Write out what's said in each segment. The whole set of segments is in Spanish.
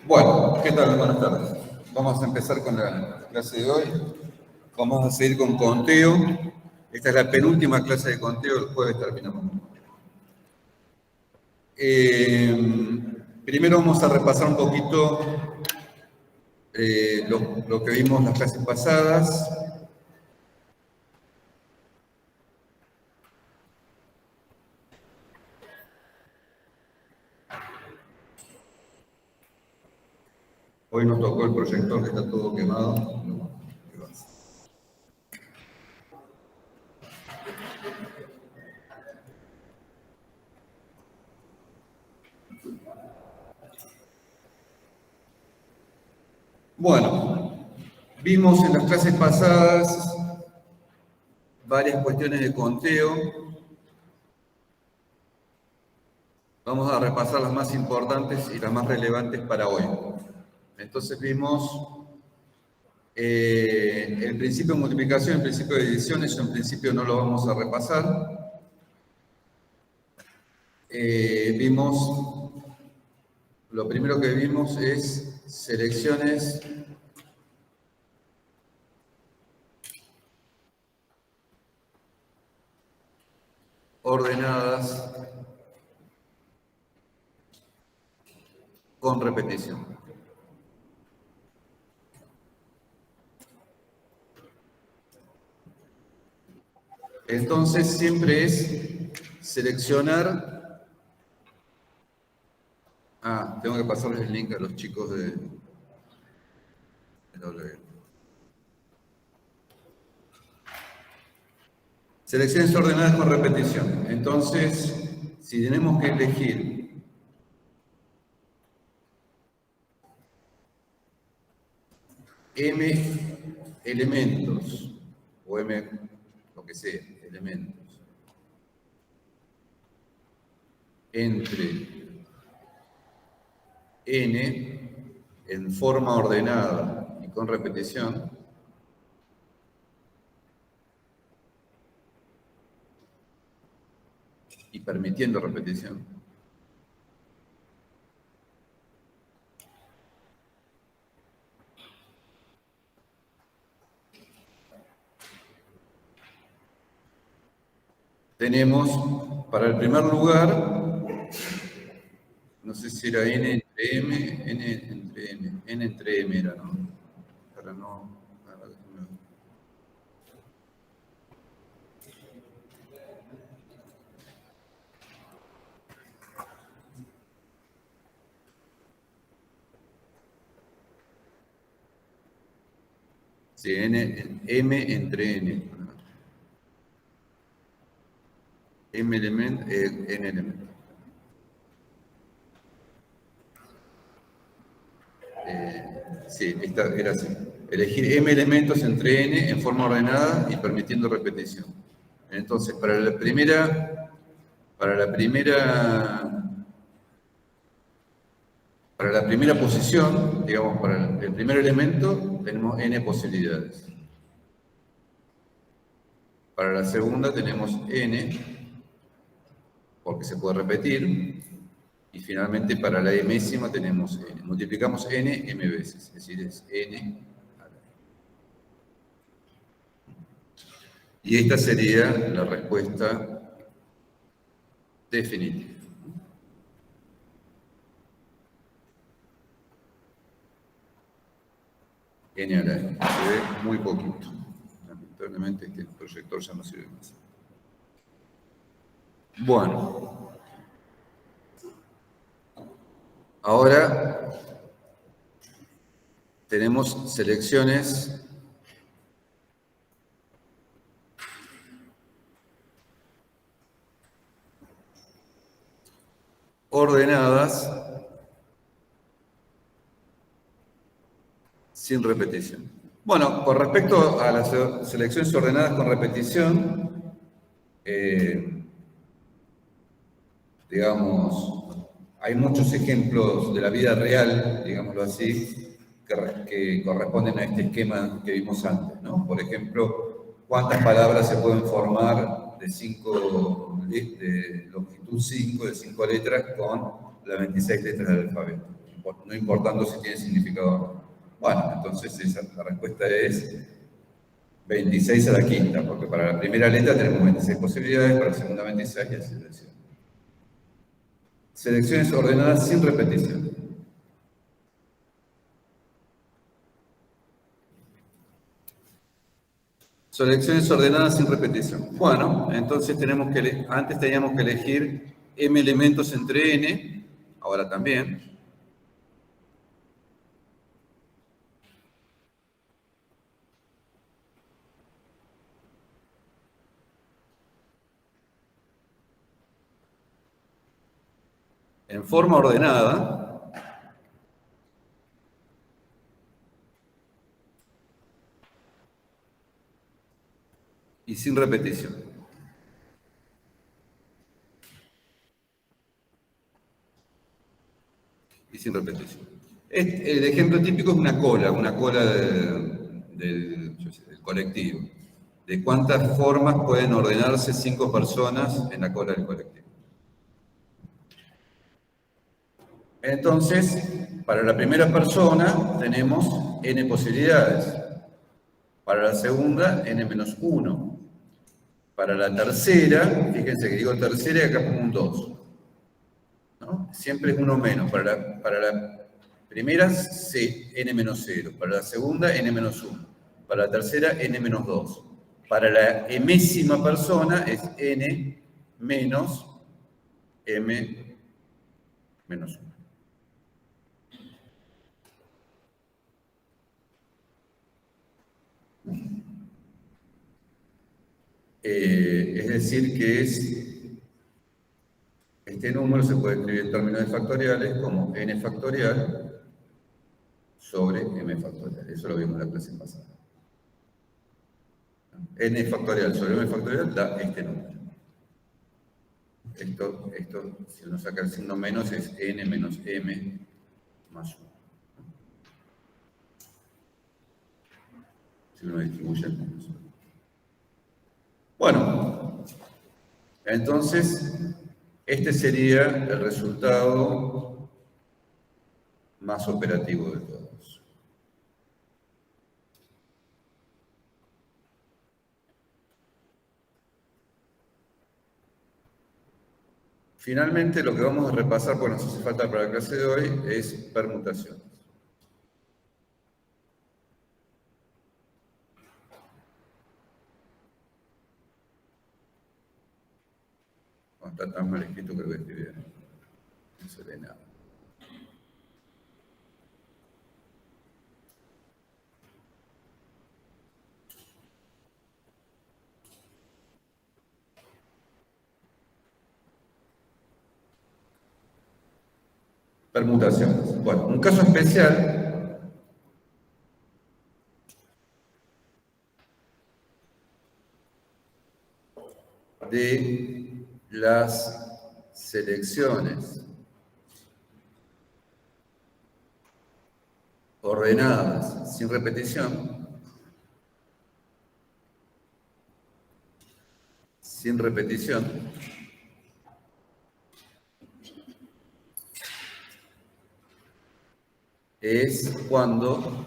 Bueno, ¿qué tal? Buenas tardes. Vamos a empezar con la clase de hoy. Vamos a seguir con conteo. Esta es la penúltima clase de conteo, el jueves terminamos. Primero vamos a repasar un poquito lo que vimos las clases pasadas. Hoy nos tocó el proyector que está todo quemado. Bueno, vimos en las clases pasadas varias cuestiones de conteo. Vamos a repasar las más importantes y las más relevantes para hoy. Entonces vimos el principio de multiplicación, el principio de división, eso en principio no lo vamos a repasar. Lo primero que vimos es selecciones ordenadas con repetición. Entonces siempre es seleccionar. Tengo que pasarles el link a los chicos de W. Selecciones ordenadas con repetición. Entonces, si tenemos que elegir m elementos, o m, lo que sea, elementos, entre n en forma ordenada y con repetición, y permitiendo repetición, tenemos para el primer lugar, no sé si era n entre m, n entre m era, ¿no? Para no... Sí, m entre n. M elemento, n elemento. Sí, esta era así. Elegir m elementos entre n en forma ordenada y permitiendo repetición. Entonces, para la primera posición, digamos, para el primer elemento, tenemos n posibilidades. Para la segunda tenemos n, porque se puede repetir. Y finalmente, para la enésima tenemos n. Multiplicamos n m veces, es decir, es n a la n. Y esta sería la respuesta definitiva. N a la n. Se ve muy poquito. Lamentablemente este proyector ya no sirve más. Bueno. Ahora tenemos selecciones ordenadas sin repetición. Bueno, con respecto a las selecciones ordenadas con repetición, digamos, hay muchos ejemplos de la vida real, digámoslo así, que corresponden a este esquema que vimos antes, ¿no? Por ejemplo, ¿cuántas palabras se pueden formar de longitud 5, de 5 letras, con las 26 letras del alfabeto? no importando si tiene significado o no. Bueno, entonces la respuesta es 26 a la quinta, porque para la primera letra tenemos 26 posibilidades, para la segunda 26 y así sucesivamente. Selecciones ordenadas sin repetición. Selecciones ordenadas sin repetición. Bueno, entonces antes teníamos que elegir m elementos entre n, ahora también. En forma ordenada. Y sin repetición. Y sin repetición. El ejemplo típico es una cola del colectivo. ¿De cuántas formas pueden ordenarse 5 personas en la cola del colectivo? Entonces, para la primera persona tenemos n posibilidades. Para la segunda, n-1. Para la tercera, fíjense que digo tercera y acá pongo un 2. ¿No? Siempre es uno menos. Para la primera, n-0. Para la segunda, n-1. Para la tercera, n-2. Para la enésima persona es n menos m-1. Es decir, que este número se puede escribir en términos de factoriales como n factorial sobre m factorial. Eso lo vimos en la clase pasada. N factorial sobre m factorial da este número. Esto, si uno saca el signo menos, es n menos m más 1. Si uno distribuye el menos. Bueno, entonces, este sería el resultado más operativo de todos. Finalmente, lo que vamos a repasar, porque nos hace falta para la clase de hoy, es permutaciones. No está tan mal escrito que lo voy a escribir. No se lee nada. Permutaciones. Bueno, un caso especial de las selecciones ordenadas sin repetición, es cuando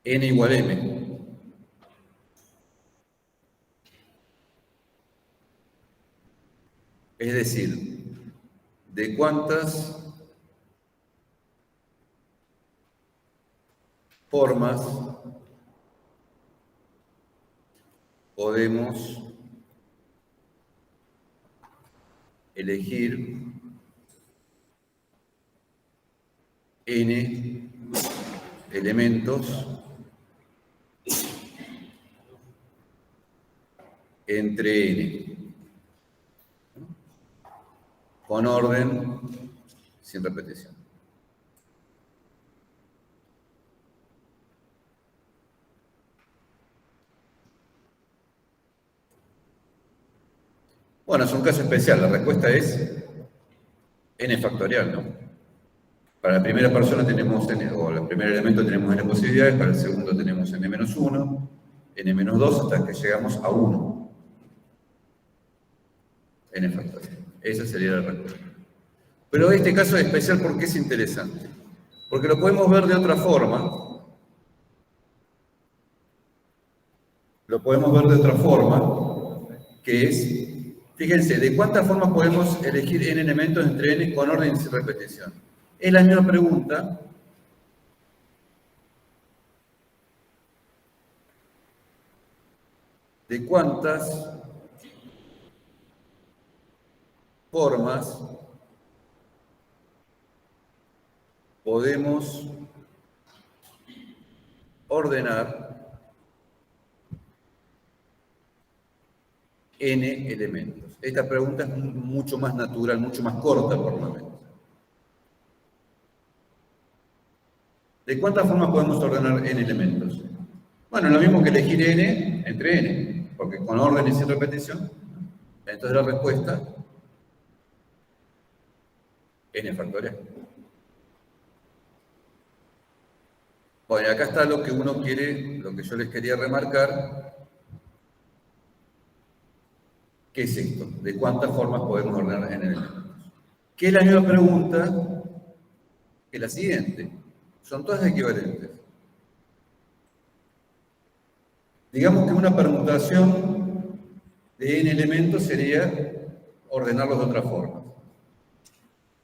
n igual m. Es decir, de cuántas formas podemos elegir n elementos entre n, con orden sin repetición. Bueno, es un caso especial, la respuesta es n factorial, ¿no? Para la primera persona tenemos n, o el primer elemento tenemos n posibilidades, para el segundo tenemos n-1, n-2, hasta que llegamos a 1. N factorial. Esa sería la respuesta. Pero este caso es especial porque es interesante. Porque lo podemos ver de otra forma. Lo podemos ver de otra forma, que es, fíjense, ¿de cuántas formas podemos elegir n elementos entre n con orden y sin repetición? Es la misma pregunta. ¿De cuántas formas podemos ordenar n elementos? Esta pregunta es mucho más natural, mucho más corta por lo menos. ¿De cuántas formas podemos ordenar n elementos? Bueno, lo mismo que elegir n entre n, porque con orden y sin repetición. Entonces la respuesta, n factorial. Bueno, y acá está lo que uno quiere, lo que yo les quería remarcar. ¿Qué es esto? ¿De cuántas formas podemos ordenar n elementos? Que es la misma pregunta que la siguiente. Son todas equivalentes. Digamos que una permutación de n elementos sería ordenarlos de otra forma.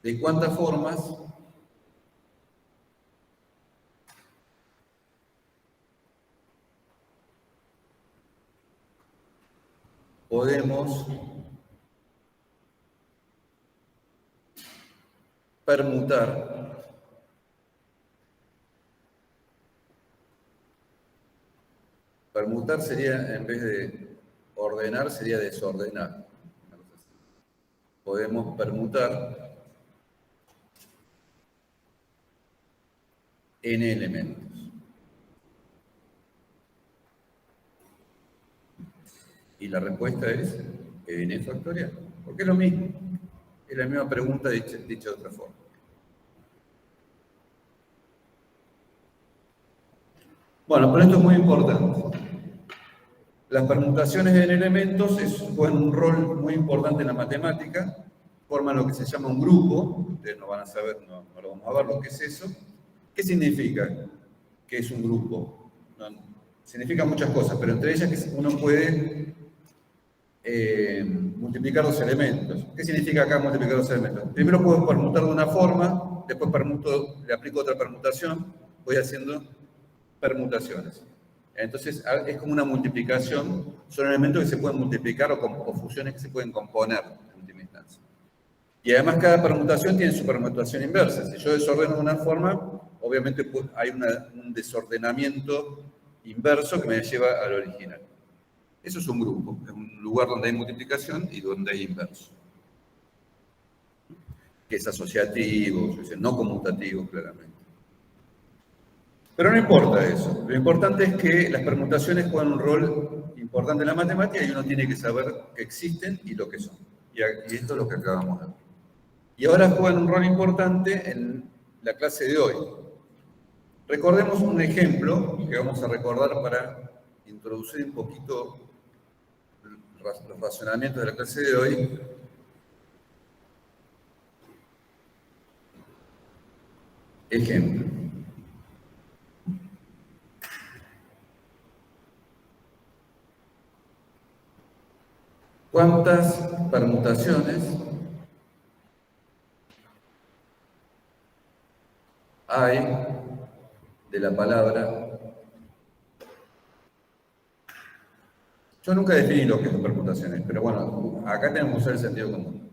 ¿De cuántas formas podemos permutar permutar sería, en vez de ordenar, sería desordenar. Podemos permutar n elementos. Y la respuesta es n factorial, porque es lo mismo. Es la misma pregunta dicha de otra forma. Bueno, pero esto es muy importante. Las permutaciones en elementos juegan un rol muy importante en la matemática, forman lo que se llama un grupo. Ustedes no van a saber, no lo vamos a ver lo que es eso. ¿Qué significa que es un grupo? Significa muchas cosas, pero entre ellas que uno puede multiplicar los elementos. ¿Qué significa acá multiplicar los elementos? Primero puedo permutar de una forma, después le aplico otra permutación, voy haciendo permutaciones. Entonces es como una multiplicación, son elementos que se pueden multiplicar o fusiones que se pueden componer en última instancia. Y además cada permutación tiene su permutación inversa. Si yo desordeno de una forma, obviamente hay un desordenamiento inverso que me lleva al original. Eso es un grupo, es un lugar donde hay multiplicación y donde hay inverso. Que es asociativo, no conmutativo, claramente. Pero no importa eso. Lo importante es que las permutaciones juegan un rol importante en la matemática y uno tiene que saber que existen y lo que son. Y esto es lo que acabamos de ver. Y ahora juegan un rol importante en la clase de hoy. Recordemos un ejemplo que vamos a recordar para introducir un poquito los razonamientos de la clase de hoy. Ejemplo. ¿Cuántas permutaciones hay de la palabra? Yo nunca definí lo que son permutaciones, pero bueno, acá tenemos que usar el sentido común.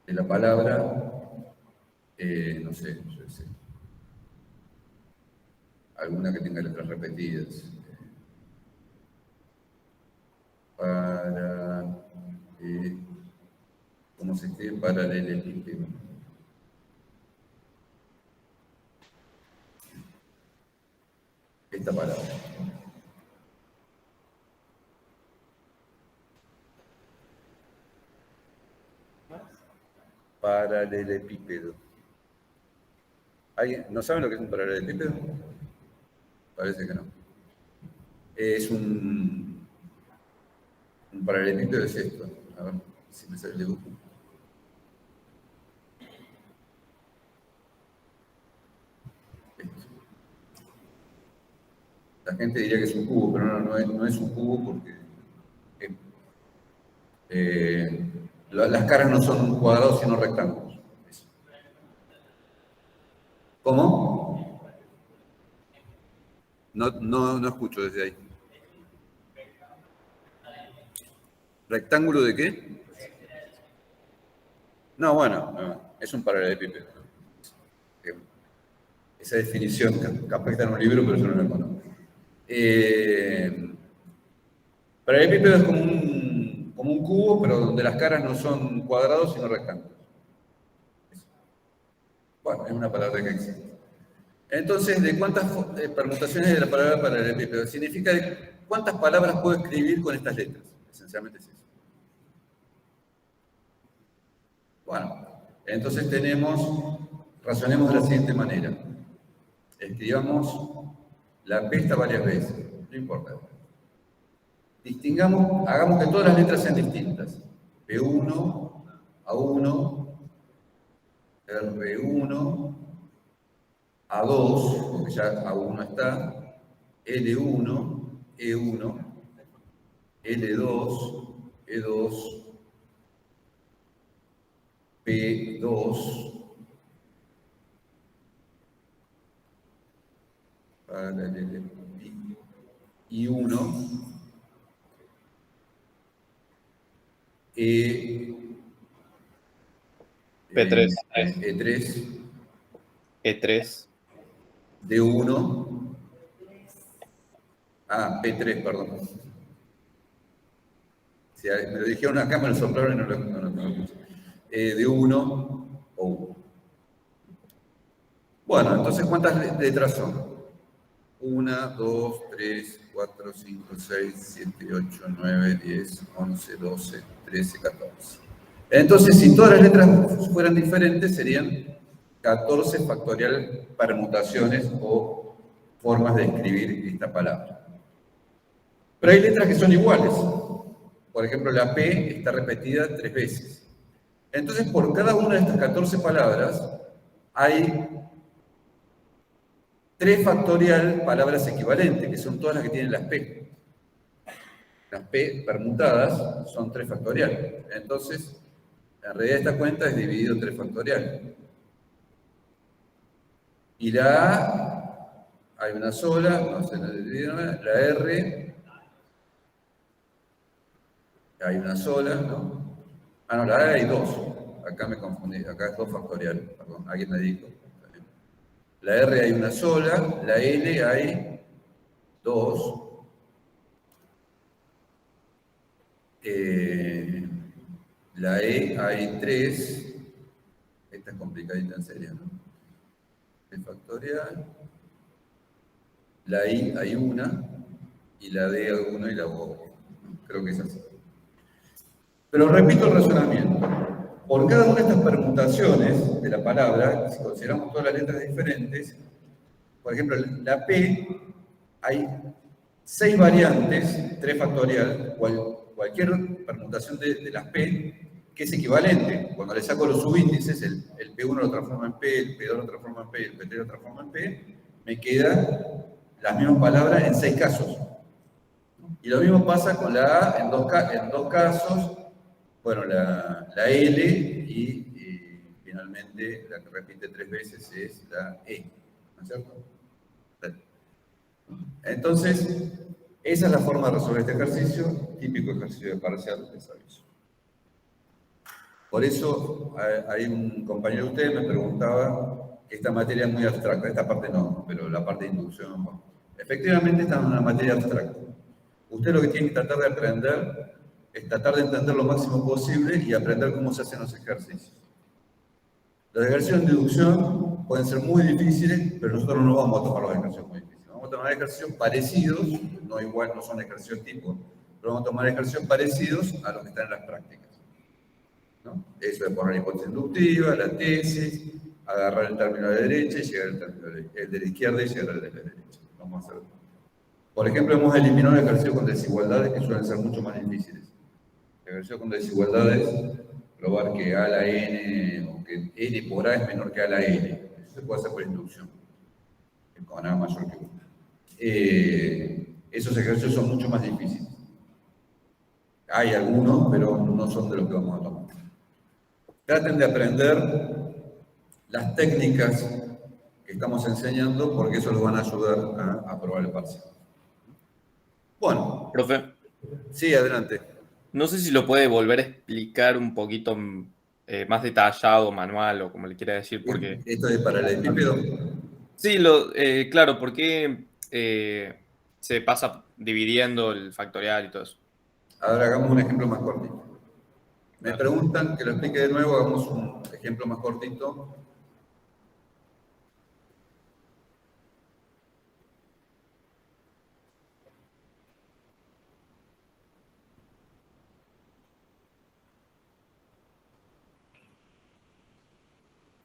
De la palabra, no sé, yo sé, alguna que tenga letras repetidas. ¿Cómo se escribe? Paralelepípedo. Esta palabra. Paralelepípedo. ¿No saben lo que es un paralelepípedo? Parece que no. Es un paralelepípedo es esto. A ver si me sale el dibujo. La gente diría que es un cubo, pero no es un cubo porque las caras no son cuadrados sino rectángulos. Eso. ¿Cómo? No escucho desde ahí. ¿Rectángulo de qué? No, bueno, es un paralelepípedo. Esa definición capaz que está en un libro, pero yo no la conozco. Paralelepípedo es como un cubo, pero donde las caras no son cuadrados, sino rectángulos. Bueno, es una palabra que existe. Entonces, ¿de cuántas permutaciones de la palabra paralelepípedo? Significa de cuántas palabras puedo escribir con estas letras. Esencialmente es eso. Bueno, entonces razonemos de la siguiente manera. Escribamos la P está varias veces, no importa. Hagamos que todas las letras sean distintas. P1, A1, R1, A2, porque ya A1 está, L1, E1, L2, E2, P2, I1, P3, E3, E3, D1, P3, perdón. Si me lo dijeron acá, me lo soplaron y no lo puse. D1 o 1. Bueno, entonces, ¿cuántas letras son? 1, 2, 3, 4, 5, 6, 7, 8, 9, 10, 11, 12, 13, 14. Entonces, si todas las letras fueran diferentes, serían 14 factorial permutaciones o formas de escribir esta palabra. Pero hay letras que son iguales. Por ejemplo, la P está repetida 3 veces. Entonces, por cada una de estas 14 palabras, hay 3 factorial palabras equivalentes, que son todas las que tienen las P. Las P permutadas son 3 factorial. Entonces, en realidad esta cuenta es dividido en 3 factorial. Y la A, hay una sola, no sé, la R, hay una sola, ¿no? No, la A hay 2. Acá me confundí, acá es 2 factorial, perdón, alguien me dijo. La R hay una sola, la L hay 2. La E hay 3. Esta es complicadita en serio, ¿no? El factorial. La I hay una, y la D hay 1 y la O. Creo que es así. Pero repito el razonamiento. Por cada una de estas permutaciones de la palabra, si consideramos todas las letras diferentes, por ejemplo, la P, hay 6 variantes, 3 factorial, cualquier permutación de las P, que es equivalente. Cuando le saco los subíndices, el P1 lo transforma en P, el P2 lo transforma en P, el P3 lo transforma en P, me quedan las mismas palabras en 6 casos. Y lo mismo pasa con la A en dos casos. Bueno, la L y finalmente la que repite 3 veces es la E, ¿no es cierto? Entonces, esa es la forma de resolver este ejercicio, típico ejercicio de parcial de Saviso. Por eso, hay un compañero de ustedes me preguntaba que esta materia es muy abstracta, esta parte no, pero la parte de inducción, bueno. Efectivamente, esta es una materia abstracta. Usted lo que tiene que tratar de aprender es tratar de entender lo máximo posible y aprender cómo se hacen los ejercicios. Los ejercicios de inducción pueden ser muy difíciles, pero nosotros no vamos a tomar los ejercicios muy difíciles. Vamos a tomar ejercicios parecidos, no igual, no son ejercicios tipo, pero vamos a tomar ejercicios parecidos a los que están en las prácticas, ¿no? Eso de poner la hipótesis inductiva, la tesis, agarrar el término de la derecha y llegar al término de la izquierda y llegar al de la derecha. Vamos a hacer. Por ejemplo, hemos eliminado ejercicios con desigualdades que suelen ser mucho más difíciles. Ejercicio con desigualdades, probar que A a la N o que N por A es menor que A a la N. Eso se puede hacer por inducción, con A mayor que 1. esos ejercicios son mucho más difíciles. Hay algunos, pero no son de los que vamos a tomar. Traten de aprender las técnicas que estamos enseñando porque eso los van a ayudar a aprobar el parcial. Bueno, Profe, sí, adelante. no sé si lo puede volver a explicar un poquito más detallado, manual o como le quiera decir, porque... Esto es para el epípedo. Sí, claro, porque se pasa dividiendo el factorial y todo eso. Ahora hagamos un ejemplo más cortito. Me Claro. preguntan que lo explique de nuevo, hagamos un ejemplo más cortito.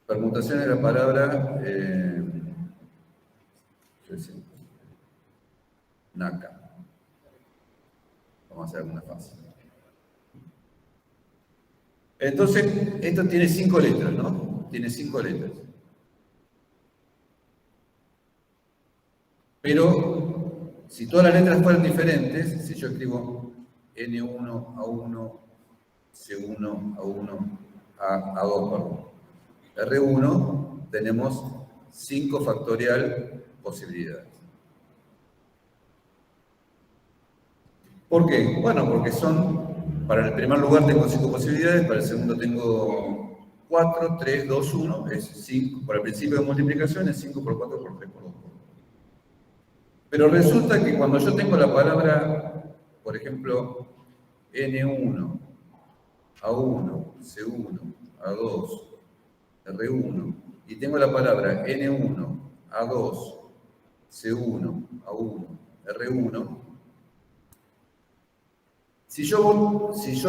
Permutación de la palabra NACA. Vamos a hacer una fácil. Entonces, esto tiene 5 letras, ¿no? Tiene 5 letras. Pero, si todas las letras fueran diferentes, si yo escribo N1, A1, C1, A1, A2, perdón, R1, tenemos 5 factorial posibilidades. ¿Por qué? Bueno, porque para el primer lugar tengo 5 posibilidades, para el segundo tengo 4, 3, 2, 1, es 5. Para el principio de multiplicación es 5 por 4 por 3 por 2. Pero resulta que cuando yo tengo la palabra, por ejemplo, N1, A1, C1, A2, R1, y tengo la palabra N1, A2, C1, A1, R1, si yo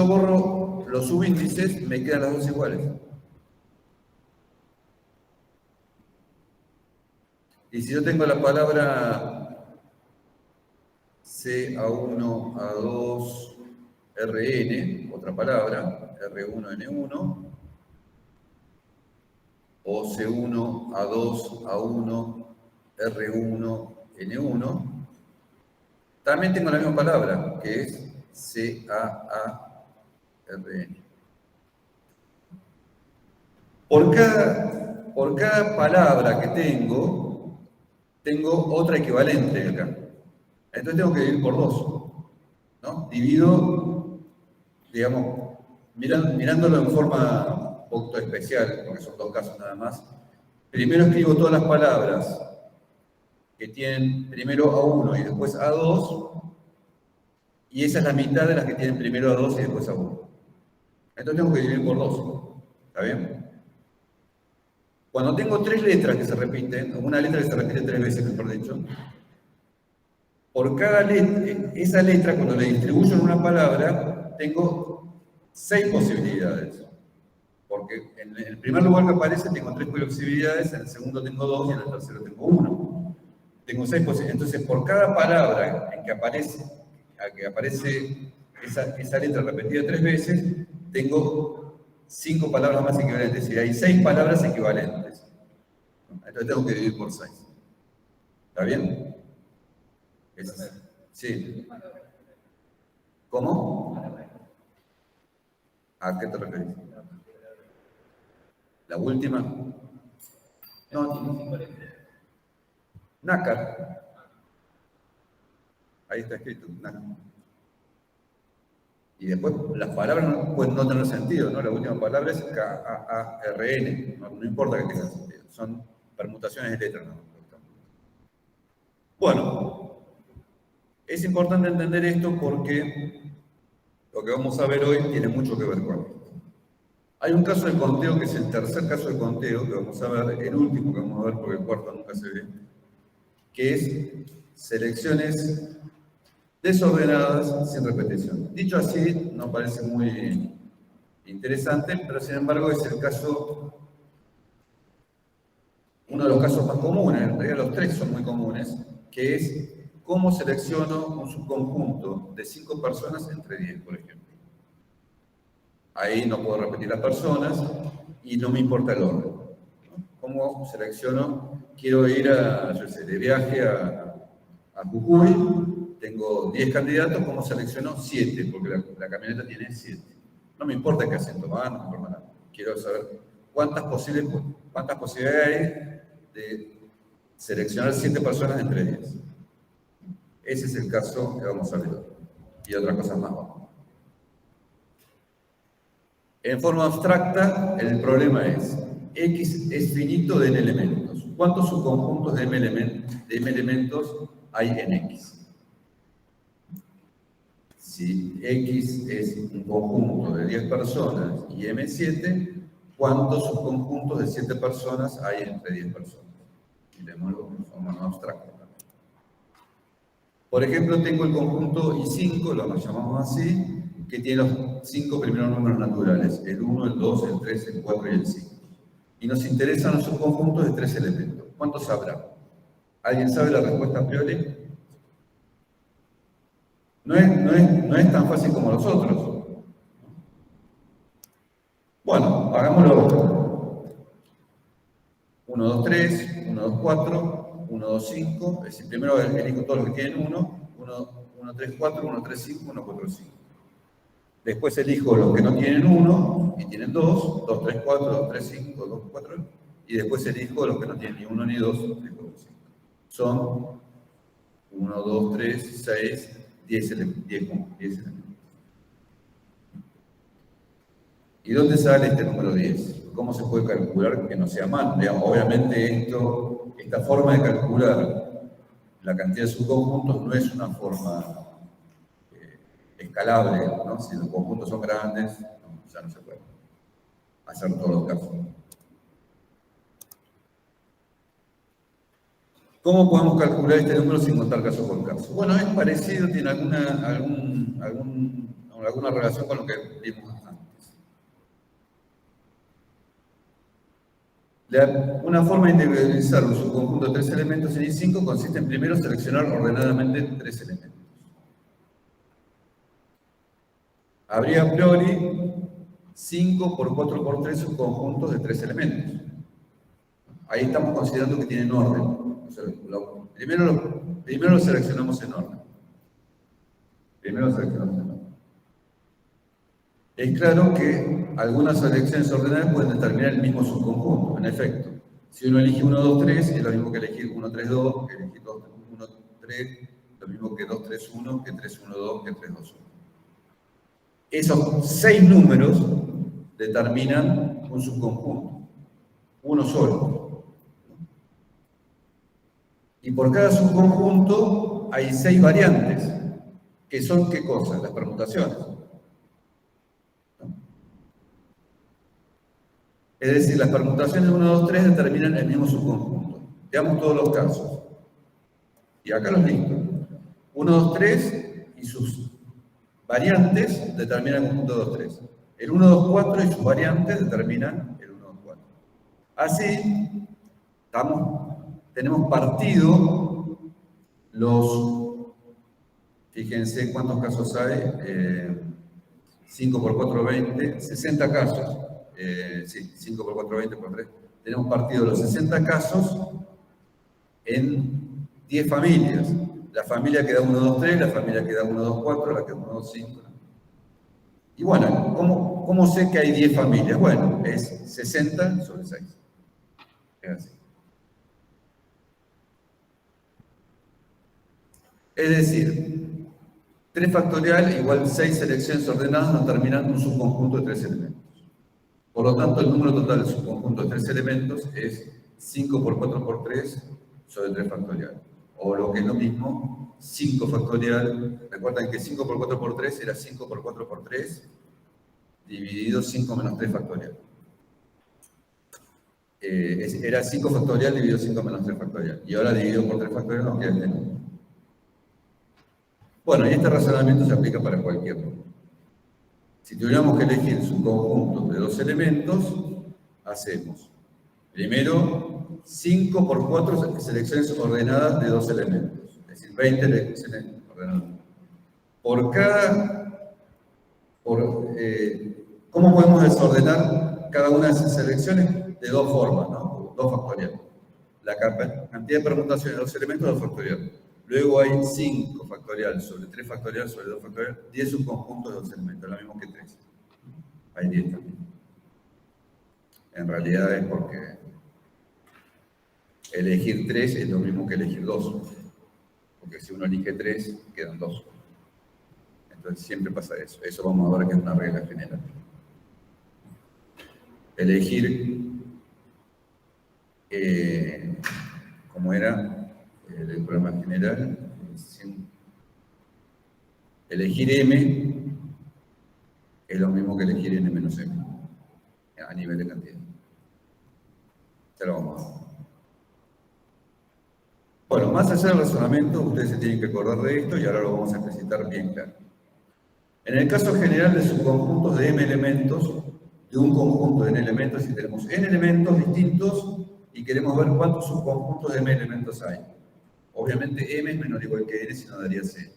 borro los subíndices, me quedan las dos iguales. Y si yo tengo la palabra CA1, A2, RN, otra palabra, R1, N1, o C1, A2, A1, R1, N1, también tengo la misma palabra, que es CAA-RN. Por cada palabra que tengo otra equivalente acá. Entonces tengo que dividir por 2, ¿no? Divido, digamos, mirándolo en forma un poco especial, porque son 2 casos nada más. Primero escribo todas las palabras que tienen primero A1 y después A2, y esa es la mitad de las que tienen primero A2 y después A1. Entonces tengo que dividir por 2. ¿Está bien? Cuando tengo 3 letras que se repiten, o una letra que se repite 3 veces, mejor dicho, por cada letra, esa letra, cuando la distribuyo en una palabra, tengo 6 posibilidades. Porque en el primer lugar que aparece tengo 3 posibilidades, en el segundo tengo 2 y en el tercero tengo 1. Tengo 6 posibilidades. Entonces, por cada palabra en que aparece esa letra repetida 3 veces, tengo 5 palabras más equivalentes. Es decir, hay 6 palabras equivalentes. Entonces tengo que dividir por 6. ¿Está bien? Sí. ¿Cómo? ¿A qué te referís? ¿La última? No. Nácar. Ahí está escrito, nácar. Y después las palabras no pueden no tener sentido, ¿no? La última palabra es K-A-A-R-N. No importa que tenga sentido. Son permutaciones de letras, ¿no? Bueno, es importante entender esto porque lo que vamos a ver hoy tiene mucho que ver con esto. Hay un caso de conteo que es el tercer caso de conteo que vamos a ver, el último que vamos a ver porque el cuarto nunca se ve, que es selecciones desordenadas sin repetición. Dicho así, no parece muy interesante, pero sin embargo es el caso, uno de los casos más comunes, en realidad los 3 son muy comunes, que es cómo selecciono un subconjunto de 5 personas entre 10, por ejemplo. Ahí no puedo repetir las personas y no me importa el orden. ¿No? ¿Cómo selecciono? Quiero ir de viaje a a Jujuy, tengo 10 candidatos, ¿cómo selecciono? 7, porque la camioneta tiene 7. No me importa qué asiento van, no me importa nada. Quiero saber cuántas posibilidades hay de seleccionar 7 personas entre 10. Ese es el caso que vamos a ver hoy. Y otras cosas más. En forma abstracta, el problema es X es finito de n elementos. ¿Cuántos subconjuntos de m elementos hay en X? Si X es un conjunto de 10 personas y M7, ¿cuántos subconjuntos de 7 personas hay entre 10 personas? Miremoslo de forma no abstracta. Por ejemplo, tengo el conjunto I5, lo llamamos así, que tiene los 5 primeros números naturales, el 1, el 2, el 3, el 4 y el 5. Y nos interesan los subconjuntos de 3 elementos. ¿Cuántos habrá? ¿Alguien sabe la respuesta a priori? No es tan fácil como los otros. Bueno, hagámoslo. 1, 2, 3, 1, 2, 4, 1, 2, 5. Es decir, primero elijo todos los que tienen 1, 1, 3, 4, 1, 3, 5, 1, 4, 5. Después elijo los que no tienen 1 y tienen 2, 2, 3, 4, 2, 3, 5, 2, 4. Y después elijo los que no tienen ni 1 ni 2, 3, 4, 5. Son 1, 2, 3, 6, 10 elementos. ¿Y dónde sale este número 10? ¿Cómo se puede calcular que no sea mal? Obviamente esta forma de calcular la cantidad de subconjuntos no es una forma escalable, ¿no? Si los conjuntos son grandes, ya no se puede hacer todos los casos. ¿Cómo podemos calcular este número sin contar caso por caso? Bueno, es parecido, tiene alguna relación con lo que vimos antes. Una forma de individualizar un subconjunto de 3 elementos en I5 consiste en primero seleccionar ordenadamente 3 elementos. Habría a priori 5 por 4 por 3 subconjuntos de 3 elementos. Ahí estamos considerando que tienen orden. O sea, primero lo seleccionamos en orden. Es claro que algunas selecciones ordenadas pueden determinar el mismo subconjunto, en efecto. Si uno elige 1, 2, 3, es lo mismo que elegir 1, 3, 2, que elegir 2, 1, 3, lo mismo que 2, 3, 1, que 3, 1, 2, que 3, 2, 1. Esos 6 números determinan un subconjunto, uno solo. Y por cada subconjunto hay 6 variantes, que son ¿qué cosas? Las permutaciones. Es decir, las permutaciones 1, 2, 3 determinan el mismo subconjunto. Veamos todos los casos. Y acá los listo. 1, 2, 3 y sus variantes determinan el conjunto 2, 3. El 1, 2, 4 y sus variantes determinan el 1, 2, 4. Así, tenemos partido fíjense cuántos casos hay, 5 por 4, 20, 60 casos. Sí, 5 por 4, 20 por 3. Tenemos partido los 60 casos en 10 familias. La familia que da 1, 2, 3, la familia que da 1, 2, 4, la que da 1, 2, 5. Y bueno, ¿cómo sé que hay 10 familias? Bueno, es 60 sobre 6. Es así. Es decir, 3 factorial igual 6 selecciones ordenadas nos terminan un subconjunto de 3 elementos. Por lo tanto, el número total del subconjunto de 3 elementos es 5 por 4 por 3 sobre 3 factorial. O lo que es lo mismo, 5 factorial. Recuerden que 5 por 4 por 3 era 5 por 4 por 3 dividido 5 menos 3 factorial. Era 5 factorial dividido 5 menos 3 factorial. Y ahora dividido por 3 factorial nos queda este número. Bueno, y este razonamiento se aplica para cualquier número. Si tuviéramos que elegir un conjunto de 2 elementos, hacemos primero 5 por 4 selecciones ordenadas de 2 elementos. Es decir, 20 selecciones ordenadas. ¿Cómo podemos desordenar cada una de esas selecciones? De 2 formas, ¿no? 2 factorial. La cantidad de permutaciones de 2 elementos, 2 factorial. Luego hay 5 factorial sobre 3 factorial sobre 2 factorial, 10 subconjuntos de 2 elementos, lo mismo que 3. Hay 10 también. En realidad es porque elegir 3 es lo mismo que elegir 2. Porque si uno elige 3, quedan 2. Entonces siempre pasa eso. Eso vamos a ver que es una regla general. Elegir, ¿cómo era? El programa general. Elegir M es lo mismo que elegir N menos M a nivel de cantidad. Ya lo vamos a ver. Bueno, más allá del razonamiento, ustedes se tienen que acordar de esto y ahora lo vamos a explicitar bien claro. En el caso general de subconjuntos de M elementos, de un conjunto de N elementos, si tenemos N elementos distintos y queremos ver cuántos subconjuntos de M elementos hay. Obviamente M es menor o igual que N, si no daría C.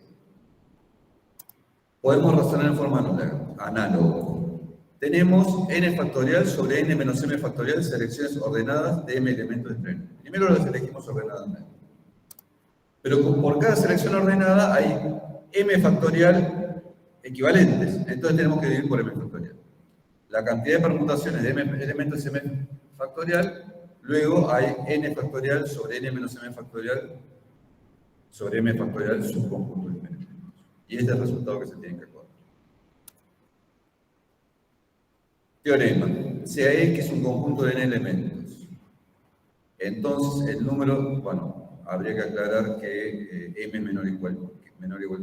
Podemos razonar en forma análoga. Tenemos N factorial sobre N menos M factorial, selecciones ordenadas de M elementos entre N. Primero las elegimos ordenadamente. Pero por cada selección ordenada hay M factorial equivalentes. Entonces tenemos que dividir por M factorial. La cantidad de permutaciones de M elementos es M factorial. Luego hay N factorial sobre N menos M factorial sobre M factorial subconjunto de M elementos. Y este es el resultado que se tiene que acordar. Teorema. Sea X un conjunto de N elementos. Entonces el número, bueno, habría que aclarar que M es menor o igual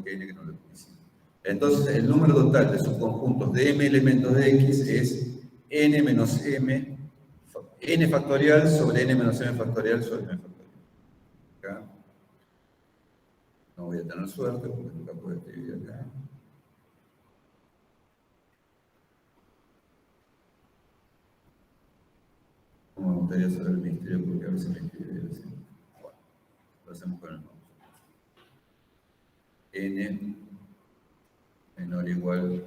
que N, que no lo hicimos. Entonces el número total de subconjuntos de M elementos de X es N menos M, N factorial sobre N menos M factorial sobre M factorial. ¿Acá? No voy a tener suerte porque nunca puedo escribir acá. No me gustaría saber el misterio porque a veces me escribe así. Bueno, lo hacemos con el mouse. N menor o igual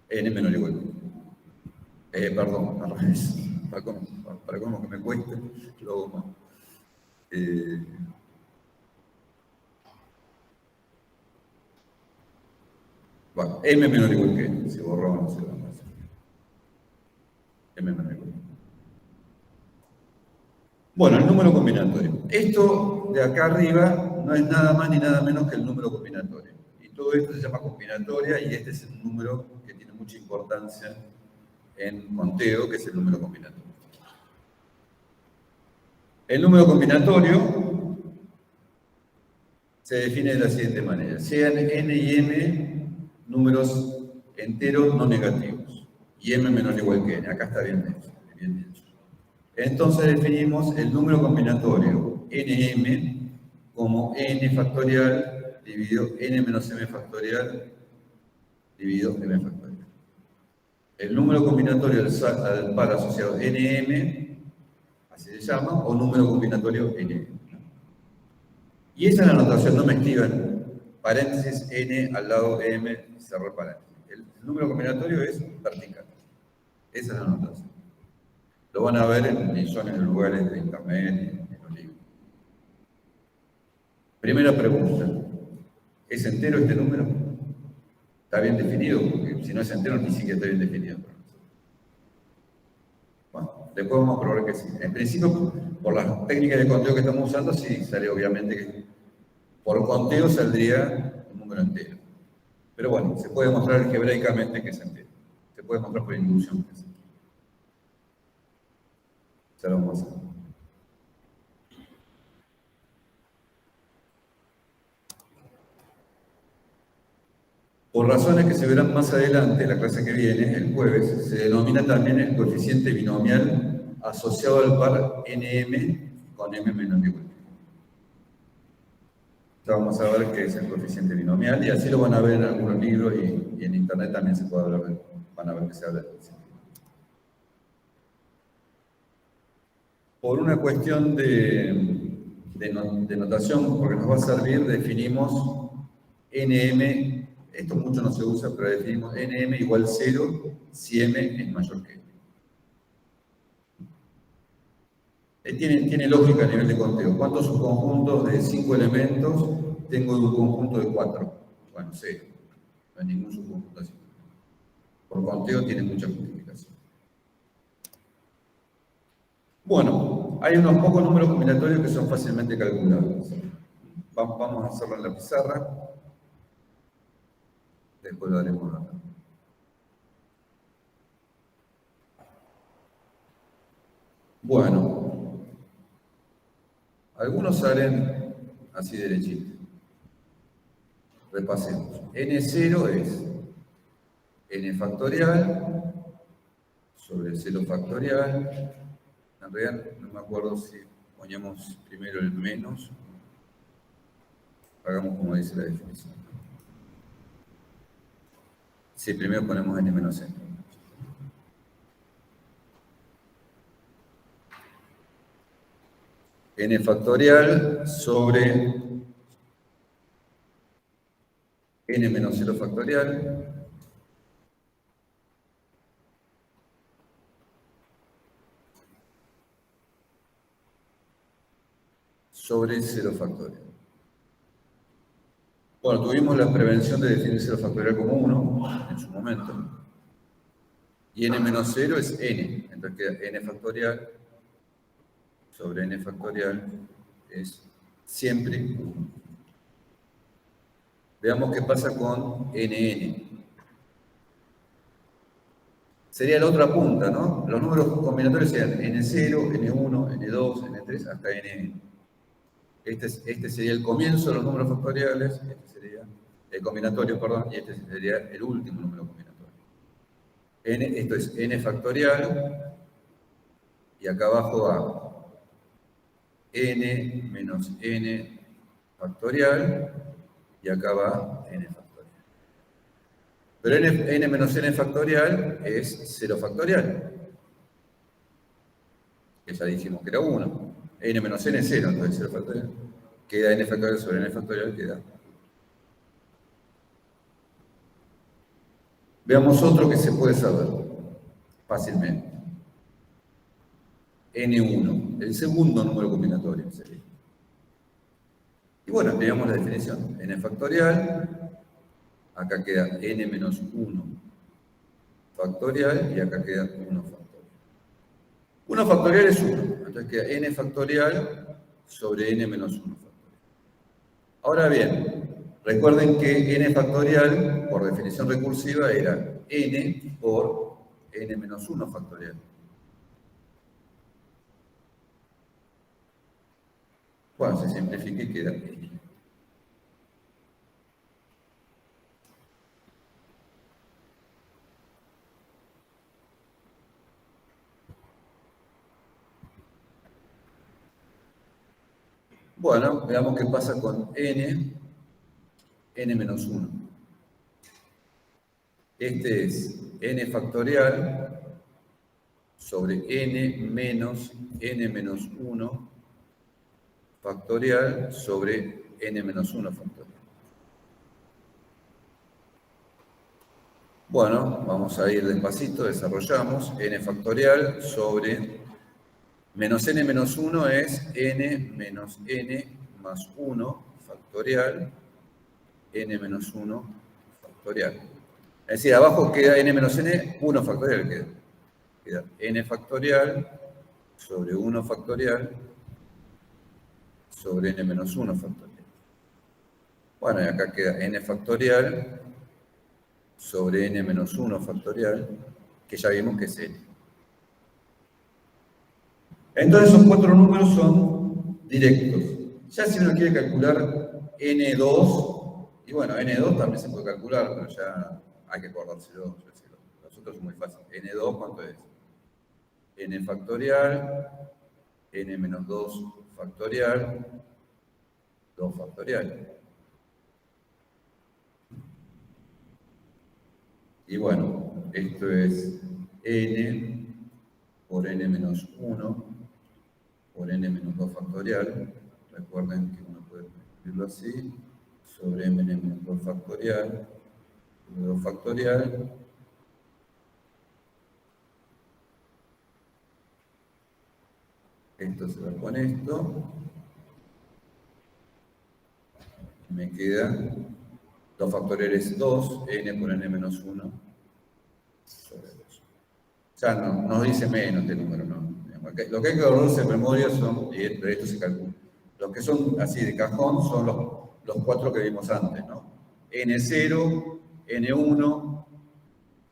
N menor o igual. Perdón, al revés. Para cómo que me cueste, lo hago más. Bueno, M menor o igual que N. Se borró, no se va a hacer. M menor o igual. Bueno, el número combinatorio. Esto de acá arriba no es nada más ni nada menos que el número combinatorio. Y todo esto se llama combinatoria y este es el número que tiene mucha importancia en conteo, que es el número combinatorio. El número combinatorio se define de la siguiente manera. Sean N y M números enteros no negativos. Y M menor o igual que N. Acá está bien dicho. Entonces definimos el número combinatorio Nm como N factorial dividido N menos M factorial dividido M factorial. El número combinatorio al par asociado Nm, así se llama, o número combinatorio Nm. Y esa es la notación, no me escriban paréntesis N al lado de M, cerrar paréntesis. El número combinatorio es vertical. Esa es la notación. Lo van a ver en millones de lugares de internet, en los libros. Primera pregunta. ¿Es entero este número? ¿Está bien definido? Porque si no es entero, ni siquiera está bien definido. Bueno, después vamos a probar que sí. En principio, por las técnicas de conteo que estamos usando, sí, sale obviamente que por conteo saldría un número entero. Pero bueno, se puede mostrar algebraicamente que es entero. Se puede mostrar por inducción que es entero. Ya lo vamos a hacer. Por razones que se verán más adelante en la clase que viene, el jueves, se denomina también el coeficiente binomial asociado al par Nm con M menor o igual. Ya vamos a ver qué es el coeficiente binomial y así lo van a ver en algunos libros y en internet también se puede hablar, van a ver que se habla del coeficiente. Por una cuestión de notación, porque nos va a servir, definimos Nm. Esto mucho no se usa, pero definimos Nm igual 0 si M es mayor que N. Tiene lógica a nivel de conteo. ¿Cuántos subconjuntos de 5 elementos tengo de un conjunto de 4? Bueno, 0. No hay ningún subconjunto así. Por conteo tiene mucha justificación. Bueno, hay unos pocos números combinatorios que son fácilmente calculables. Vamos a hacerlo en la pizarra. Después lo haremos acá. Bueno, algunos salen así derechitos. Repasemos. N0 es n factorial sobre 0 factorial. En realidad no me acuerdo si poníamos primero el menos. Hagamos como dice la definición. Sí, primero ponemos n menos n. N factorial sobre n menos 0 factorial sobre 0 factorial. Bueno, tuvimos la prevención de definir 0 factorial como 1 en su momento. Y n menos 0 es n. Entonces queda n factorial sobre n factorial es siempre 1. Veamos qué pasa con nn. Sería la otra punta, ¿no? Los números combinatorios serían n0, n1, n2, n3, hasta nn. Este sería el comienzo de los números factoriales, este sería el combinatorio, perdón, y este sería el último número combinatorio. Esto es n factorial, y acá abajo va n menos n factorial, y acá va n factorial. Pero n menos n factorial es 0 factorial, que ya dijimos que era 1. N menos n es 0, entonces 0 factorial. Queda n factorial sobre n factorial, queda. Veamos otro que se puede saber fácilmente. N1, el segundo número combinatorio sería. Y bueno, veamos la definición. N factorial, acá queda n menos 1 factorial y acá queda 1 factorial. 1 factorial es 1, entonces queda n factorial sobre n menos 1 factorial. Ahora bien, recuerden que n factorial, por definición recursiva, era n por n menos 1 factorial. Bueno, se simplifica y queda n. Bueno, veamos qué pasa con n menos 1. Este es n factorial sobre n menos 1 factorial sobre n menos 1 factorial. Bueno, vamos a ir despacito, desarrollamos n factorial sobre menos n menos 1 es n menos n más 1 factorial, n menos 1 factorial. Es decir, abajo queda n menos n, 1 factorial queda n factorial sobre 1 factorial sobre n menos 1 factorial. Bueno, y acá queda n factorial sobre n menos 1 factorial, que ya vimos que es n. Entonces esos cuatro números son directos. Ya si uno quiere calcular n2, y bueno, n2 también se puede calcular, pero ya hay que acordárselo. Los otros son muy fáciles. n2, ¿cuánto es? N factorial, n menos 2 factorial, 2 factorial. Y bueno, esto es n por n menos 1 por n menos 2 factorial. Recuerden que uno puede escribirlo así, sobre n menos 2 factorial, 2 factorial, Esto se va con esto. Me queda 2 factoriales 2, n por n menos 1 sobre 2. O sea, no, nos dice menos este número, ¿no? Lo que hay que guardarse en memoria son, y esto se calcula, los que son así de cajón son los 4 que vimos antes, ¿no? N0, N1,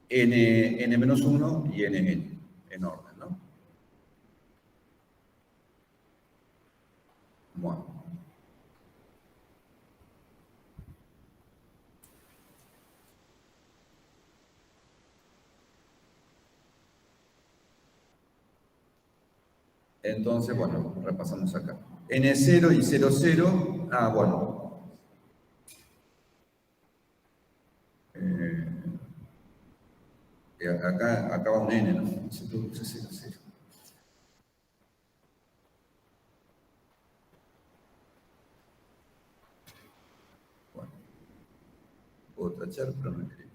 N-1 y NN, en orden, ¿no? Bueno. Entonces, bueno, repasamos acá. N0 y 0, 0. Ah, bueno. Acá va un N, ¿no? Se produce 0, 0. Bueno, puedo tachar, pero no escribir.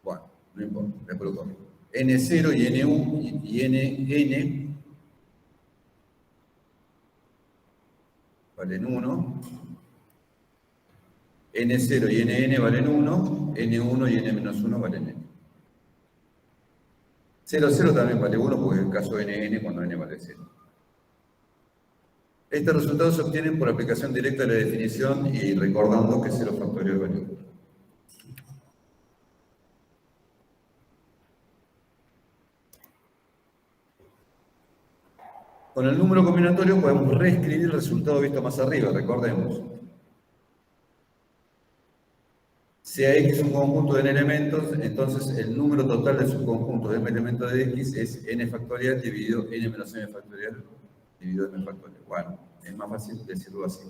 Bueno, no importa, después lo corrijo. N0 y N1 y NN valen 1. N0 y NN valen 1. N1 y N-1 valen N. 0, 0 también vale 1 porque es el caso de NN cuando N vale 0. Estos resultados se obtienen por aplicación directa de la definición y recordando que 0 factorial vale 1. Con el número combinatorio podemos reescribir el resultado visto más arriba, recordemos. Sea X un conjunto de n elementos, entonces el número total de subconjuntos de m elementos de X es n factorial dividido n menos m factorial dividido m factorial. Bueno, es más fácil decirlo así.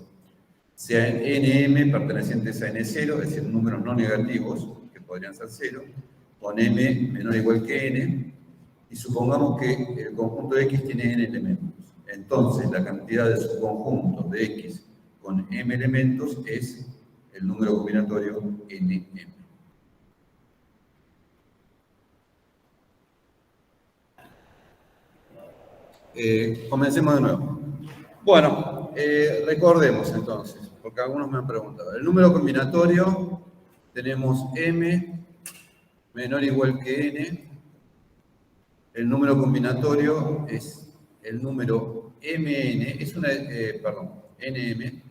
Sean nm pertenecientes a n0, es decir, números no negativos, que podrían ser 0, con m menor o igual que n, y supongamos que el conjunto de X tiene n elementos. Entonces, la cantidad de subconjuntos de X con m elementos es el número combinatorio nm. Comencemos de nuevo. Bueno, recordemos entonces, porque algunos me han preguntado. El número combinatorio, tenemos m menor o igual que n. El número combinatorio es el número mn, es una, nm,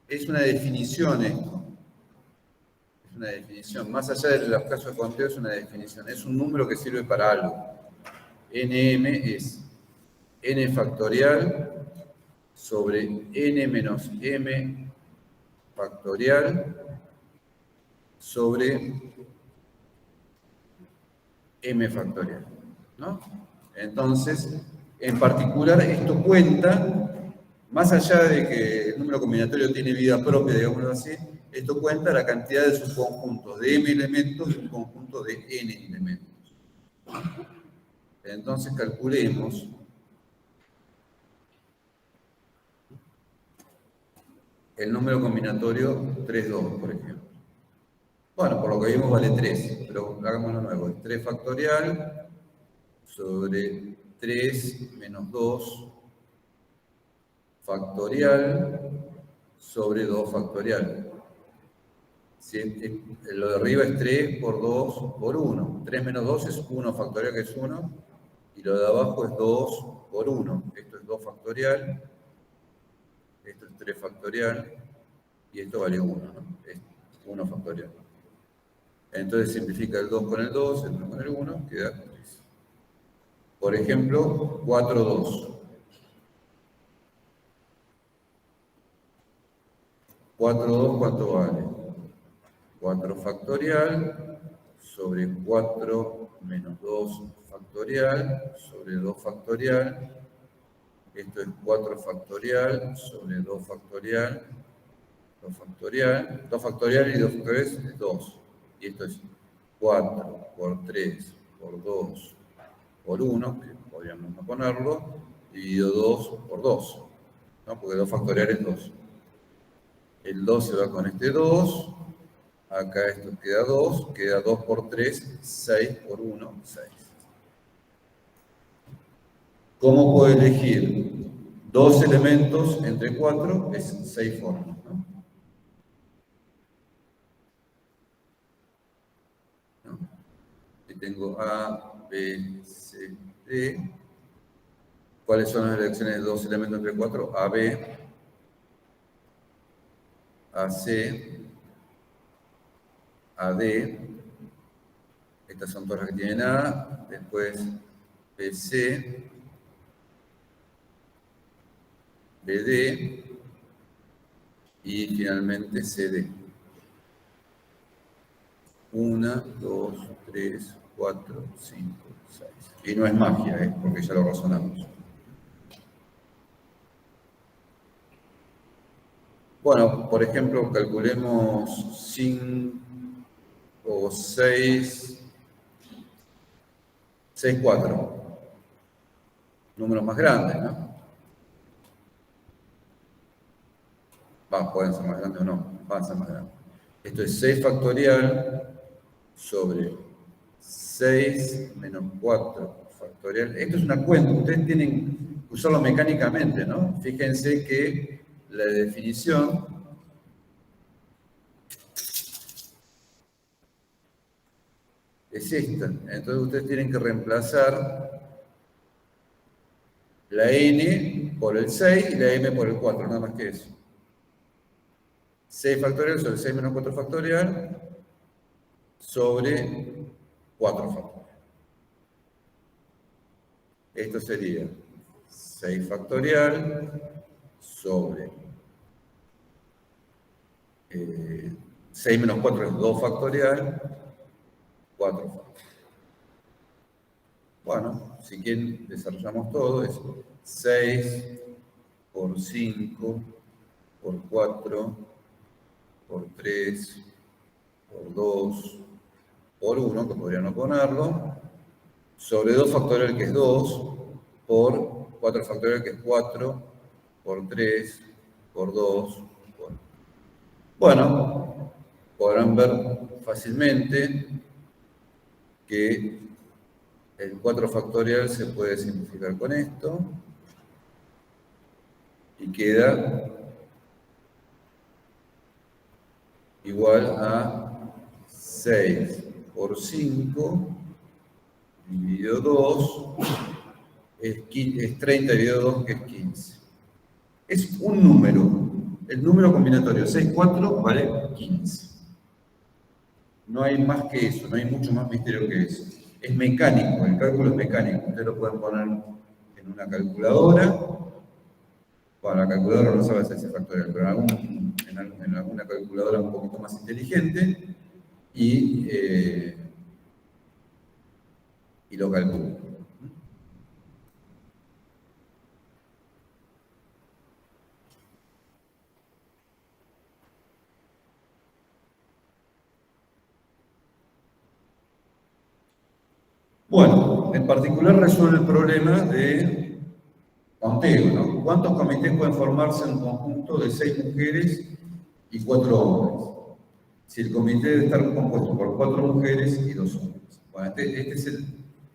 es una definición esto. Es una definición. Más allá de los casos de conteo, es una definición. Es un número que sirve para algo. nm es n factorial sobre n menos m factorial sobre m factorial, ¿no? Entonces, en particular, esto cuenta, más allá de que el número combinatorio tiene vida propia, digámoslo así, esto cuenta la cantidad de subconjuntos de m elementos y un conjunto de n elementos. Entonces, calculemos el número combinatorio 3, 2, por ejemplo. Bueno, por lo que vimos vale 3, pero hagámoslo nuevo. Es 3 factorial sobre 3 menos 2 factorial sobre 2 factorial. Lo de arriba es 3 por 2 por 1. 3 menos 2 es 1 factorial, que es 1. Y lo de abajo es 2 por 1. Esto es 2 factorial. Esto es 3 factorial. Y esto vale 1, ¿no? Es 1 factorial. Entonces simplifica el 2 con el 2, el 1 con el 1, queda 3. Por ejemplo, 4, 2. 4, 2, ¿cuánto vale? 4 factorial sobre 4 menos 2 factorial sobre 2 factorial. Esto es 4 factorial sobre 2 factorial. 2 factorial. 2 factorial y 2 factorial es 2. Y esto es 4 por 3 por 2 por 1, que podríamos no ponerlo, dividido 2 por 2. ¿no? Porque 2 factorial es 2. El 2 se va con este 2. Acá esto queda 2. Queda 2 por 3, 6 por 1, 6. ¿Cómo puedo elegir 2 elementos entre 4? Es 6 formas, ¿no? ¿No? Aquí tengo A, B, C, D. ¿Cuáles son las elecciones de 2 elementos entre 4? A, B, A, C, A, D. Estas son todas las que tienen A. Después B, C, B, D. Y finalmente C, D. 1, 2, 3, 4, 5, 6. Y no es magia, porque ya lo razonamos. Bueno, por ejemplo, calculemos 5 o 6, 6, 4. Números más grandes, ¿no? Pueden ser más grandes o no, van a ser más grandes. Esto es 6 factorial sobre 6 menos 4 factorial. Esto es una cuenta, ustedes tienen que usarlo mecánicamente, ¿no? Fíjense que la definición es esta. Entonces ustedes tienen que reemplazar la n por el 6 y la m por el 4, nada más que eso. 6 factorial sobre 6 menos 4 factorial sobre 4 factorial. Esto sería 6 factorial sobre 6 menos 4 es 2 factorial, 4 factorial. Bueno, si quieren desarrollamos todo, es 6 por 5 por 4 por 3 por 2 por 1, que podría no ponerlo, sobre 2 factorial que es 2, por 4 factorial que es 4, por 3, por 2, por... Bueno, podrán ver fácilmente que el 4 factorial se puede simplificar con esto y queda igual a 6 por 5 dividido 2 es 30 dividido 2, que es 15. Es un número. El número combinatorio 6, 4 vale 15. No hay más que eso, no hay mucho más misterio que eso. Es mecánico, el cálculo es mecánico. Ustedes lo pueden poner en una calculadora. Bueno, la calculadora no sabe hacerse factorial, pero en alguna calculadora un poquito más inteligente y lo calcula. Bueno, en particular resuelve el problema de conteo, ¿no? ¿Cuántos comités pueden formarse en un conjunto de 6 mujeres y 4 hombres? Si el comité debe estar compuesto por 4 mujeres y 2 hombres. Bueno,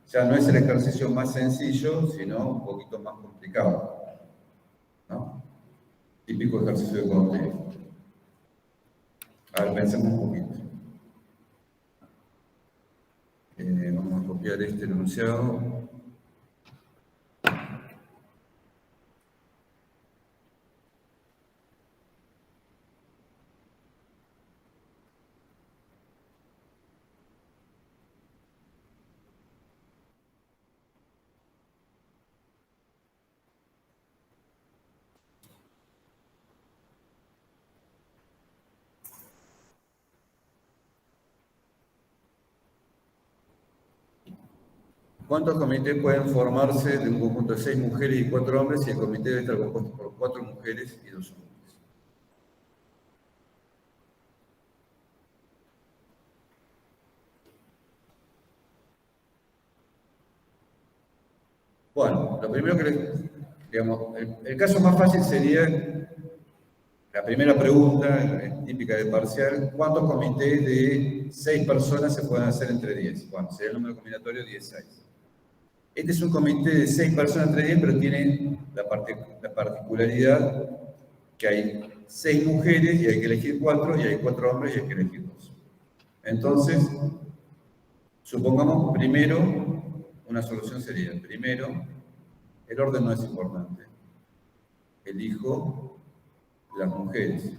ya no es el ejercicio más sencillo, sino un poquito más complicado, ¿no? Típico ejercicio de conteo. A ver, pensemos un poquito. Vamos a copiar este enunciado. ¿Cuántos comités pueden formarse de un conjunto de 6 mujeres y 4 hombres si el comité debe estar compuesto por 4 mujeres y 2 hombres? Bueno, lo primero que les... Digamos, el caso más fácil sería la primera pregunta, típica de parcial: ¿cuántos comités de 6 personas se pueden hacer entre 10? Bueno, sería el número combinatorio 16. Este es un comité de 6 personas entre 10, pero tiene la particularidad que hay 6 mujeres y hay que elegir 4, y hay 4 hombres y hay que elegir 2. Entonces, supongamos primero, una solución sería: primero, el orden no es importante, elijo las mujeres.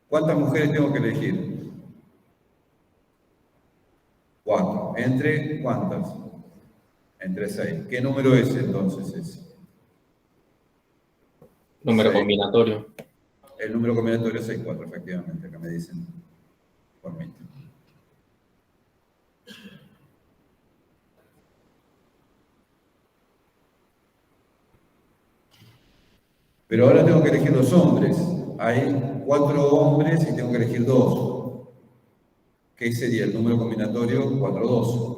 ¿Cuántas mujeres tengo que elegir? 4. ¿Entre cuántas? Entre 6. ¿Qué número es entonces ese? Número 6. combinatorio. El número combinatorio es 6, 4, efectivamente, acá me dicen por mí. Pero ahora tengo que elegir los hombres. Hay 4 hombres y tengo que elegir 2. ¿Qué sería el número combinatorio? 4, 2.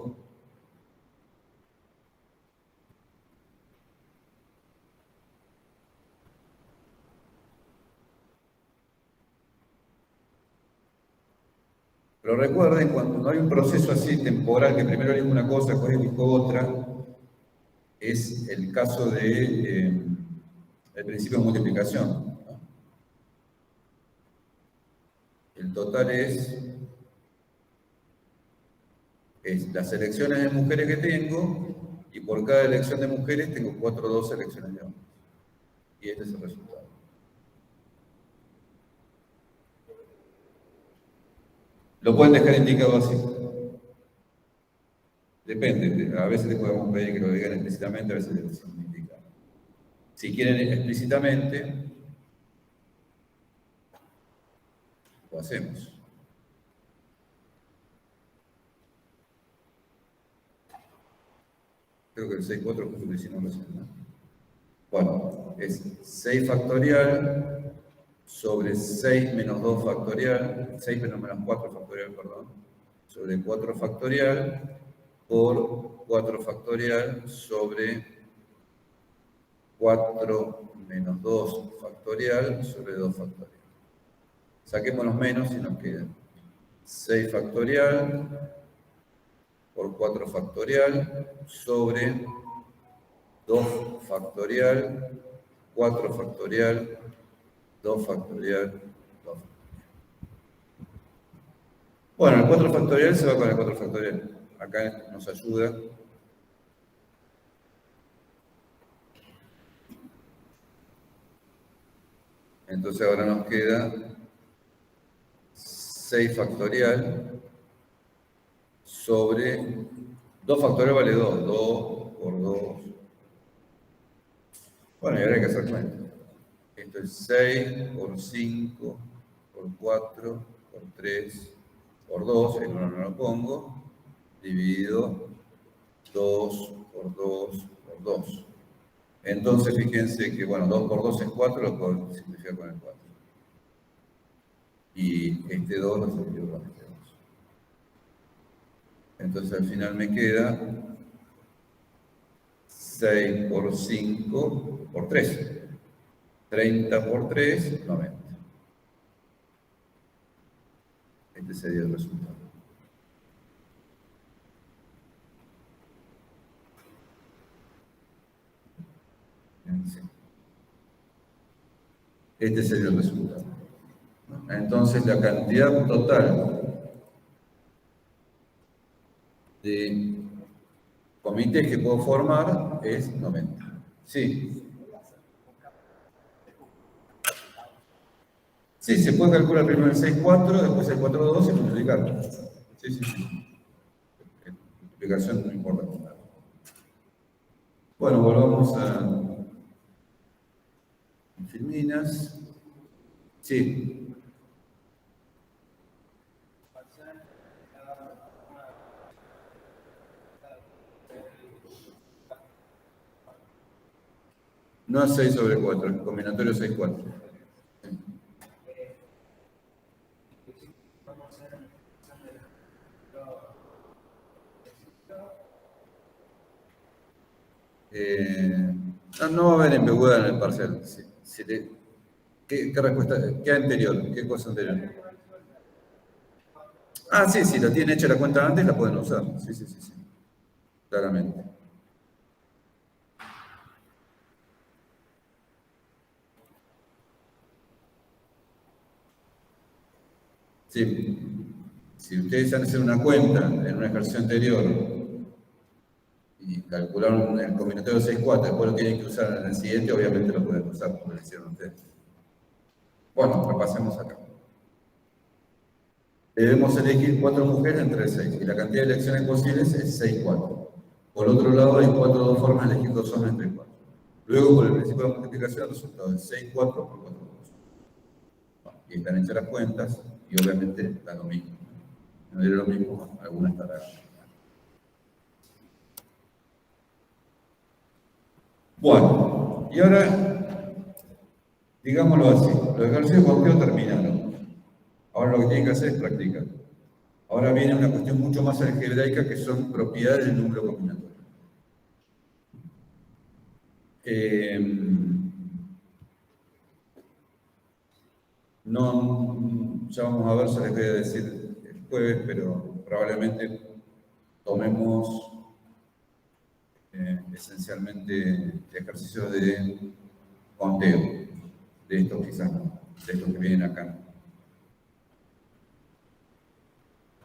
Pero recuerden, cuando no hay un proceso así temporal, que primero elijo una cosa, después elijo otra, es el caso de el principio de multiplicación, ¿no? El total es las elecciones de mujeres que tengo, y por cada elección de mujeres tengo 4 o 2 elecciones de hombres. Y este es el resultado. Lo pueden dejar indicado así. Depende, a veces les podemos pedir que lo digan explícitamente, a veces les decimos indicado. Si quieren explícitamente, lo hacemos. Creo que el 6,4 es lo que hicimos recién, ¿no? Bueno, es 6 factorial sobre 6 menos 2 factorial, 6 menos 4 factorial, perdón, sobre 4 factorial por 4 factorial sobre 4 menos 2 factorial sobre 2 factorial. Saquemos los menos y nos queda 6 factorial por 4 factorial sobre 2 factorial, 4 factorial, 2 factorial, 2 factorial. Bueno, el 4 factorial se va con el 4 factorial. Acá nos ayuda. Entonces ahora nos queda 6 factorial sobre 2 factorial vale 2. 2 por 2. Bueno, y ahora hay que hacer cuenta. Esto es 6 por 5 por 4 por 3 por 2, el 1 no lo pongo, dividido 2 por 2 por 2. Entonces fíjense que, bueno, 2 por 2 es 4, lo puedo simplificar con el 4. Y este 2 lo simplifico con este 2. Entonces al final me queda 6 por 5 por 3. 30 por 3, 90. Este sería el resultado. Este sería el resultado. Entonces la cantidad total de comités que puedo formar es 90. Sí. Sí, se puede calcular primero el 6,4, después el 4,2 y multiplicarlo. Sí, sí, sí. Multiplicación no importa. Bueno, volvamos a Filminas. Sí. No es 6 sobre 4, el combinatorio 6,4. Sí. No va a haber ambigüedad en el parcial. ¿Qué respuesta? ¿Qué anterior? ¿Qué cosa anterior? Ah, sí, si lo tienen hecha la cuenta antes, la pueden usar. Sí. Claramente. Sí. Si ustedes hacen una cuenta en un ejercicio anterior y calcularon el combinatorio 6-4, después lo tienen que usar en el siguiente, obviamente lo pueden usar como lo hicieron ustedes. Bueno, repasemos acá. Debemos elegir 4 mujeres entre 6 y la cantidad de elecciones posibles es 6-4. Por otro lado, hay 4 formas de elegir 2 hombres entre 4. Luego, por el principio de multiplicación, el resultado es 6-4 por 4-2. Bueno, y están hechas las cuentas y obviamente da lo mismo. No diré lo mismo, algunas estarán. Bueno, y ahora, digámoslo así, los ejercicios de conteo terminaron. Ahora lo que tienen que hacer es practicar. Ahora viene una cuestión mucho más algebraica que son propiedades del número combinatorio. Ya vamos a ver, ya les voy a decir el jueves, pero probablemente tomemos esencialmente ejercicios de conteo, de estos quizás no, de estos que vienen acá.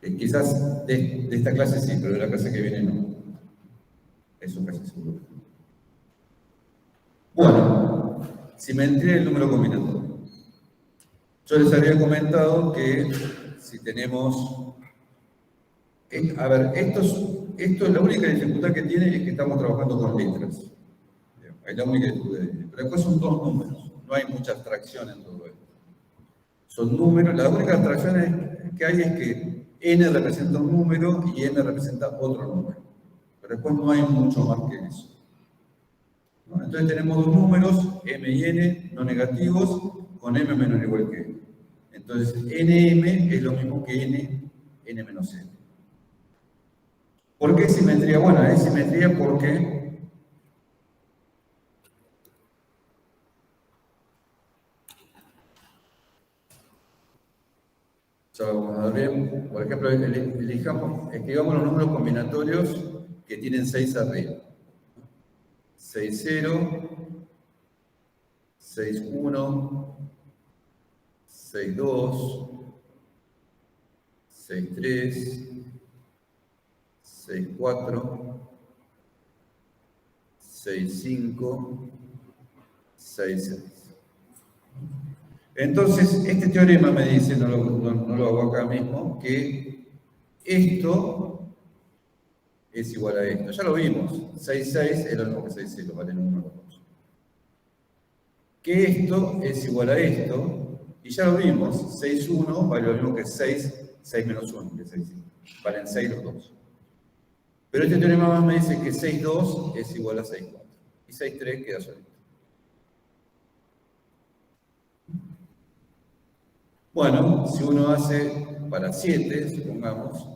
Quizás de esta clase sí, pero de la clase que viene no. Eso casi seguro. Bueno, simetría del número combinatorio. Yo les había comentado que si tenemos... a ver, esto es la única dificultad que tiene, es que estamos trabajando con letras. Es la única dificultad. Pero después son 2 números. No hay mucha abstracción en todo esto. Son números. La única abstracción que hay es que n representa un número y n representa otro número. Pero después no hay mucho más que eso. ¿No? Entonces tenemos 2 números, m y n, no negativos, con m menor o igual que n. Entonces, nm es lo mismo que n menos n. ¿Por qué simetría? Bueno, es simetría porque ya vamos a ver bien. Por ejemplo, escribamos los números combinatorios que tienen 6 arriba. 6-0, 6-1, 6-2, 6-3, 6-4, 6-5, 6-6. Entonces, este teorema me dice, no lo hago acá mismo, que esto es igual a esto. Ya lo vimos, 6-6 es lo mismo que 6-0, vale 1, 2. Que esto es igual a esto, y ya lo vimos, 6-1 vale lo mismo que 6 menos 1, que es 6. Valen 6 los dos. Pero este teorema más me dice que 6-2 es igual a 6-4. Y 6-3 queda solito. Bueno, si uno hace para 7, supongamos,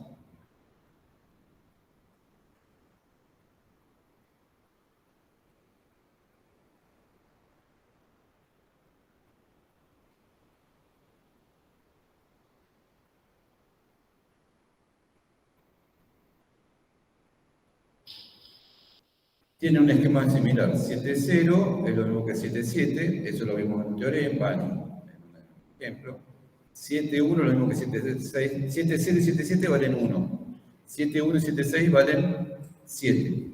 tiene un esquema similar. 7-0 es lo mismo que 7-7, eso lo vimos en un teorema, en un ejemplo. 7-1 es lo mismo que 7-6. 7-0 y 7-7 valen 1. 7-1 y 7-6 valen 7.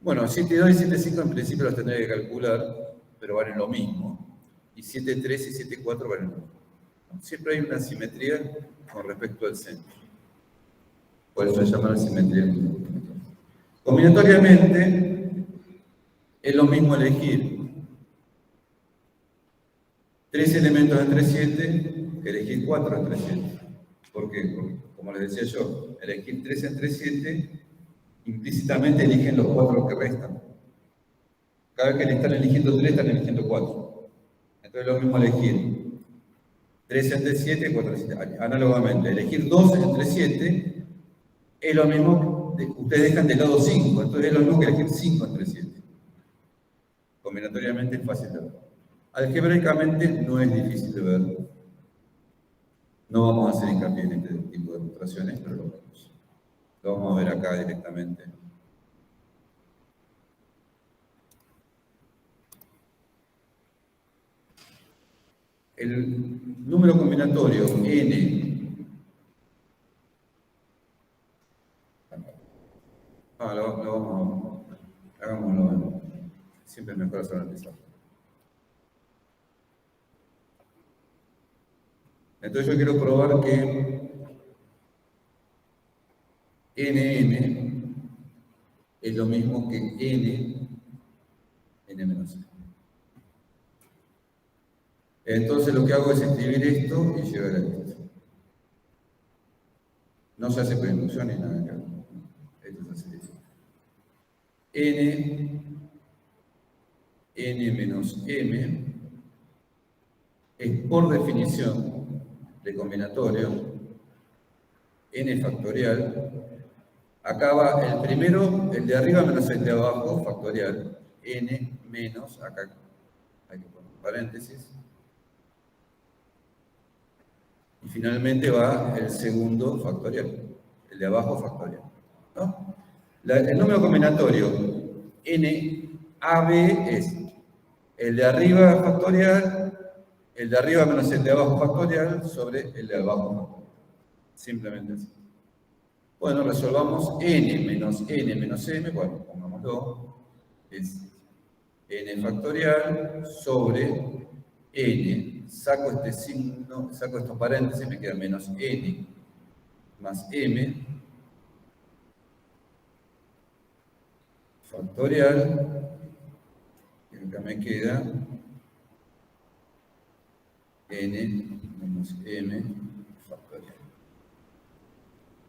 Bueno, 7-2 y 7-5 en principio los tendré que calcular, pero valen lo mismo. Y 7-3 y 7-4 valen 1. Siempre hay una simetría con respecto al centro. Por eso se llama simetría. Combinatoriamente, es lo mismo elegir 3 elementos entre 7 que elegir 4 entre 7. ¿Por qué? Porque, como les decía yo, elegir 3 entre 7, implícitamente eligen los 4 que restan. Cada vez que le están eligiendo 3, están eligiendo 4. Entonces es lo mismo elegir 3 entre 7, 4 entre 7. Análogamente, elegir 2 entre 7 es lo mismo, ustedes dejan de lado 5, entonces es lo mismo que elegir 5 entre 7. Combinatoriamente es fácil de ver. Algebraicamente no es difícil de ver. No vamos a hacer hincapié en este tipo de demostraciones, pero lo vemos. Lo vamos a ver acá directamente. El número combinatorio n. Lo vamos a... Hagámoslo. Siempre es mejor hacerlo empezar. Entonces yo quiero probar que nn es lo mismo que n menos n. Entonces lo que hago es escribir esto y llevar a esto. No se hace por inducción ni nada acá. Esto es así. n menos m es por definición de combinatorio n factorial. Acá va el primero, el de arriba menos el de abajo, factorial, n menos, acá hay que poner paréntesis. Y finalmente va el segundo factorial, el de abajo factorial, ¿no? El número combinatorio NAB es el de arriba factorial, el de arriba menos el de abajo factorial sobre el de abajo factorial. Simplemente así. Bueno, resolvamos n menos m, bueno, pongámoslo, es n factorial sobre n, saco este signo, saco estos paréntesis, me queda menos n más m factorial, y acá me queda n menos m factorial.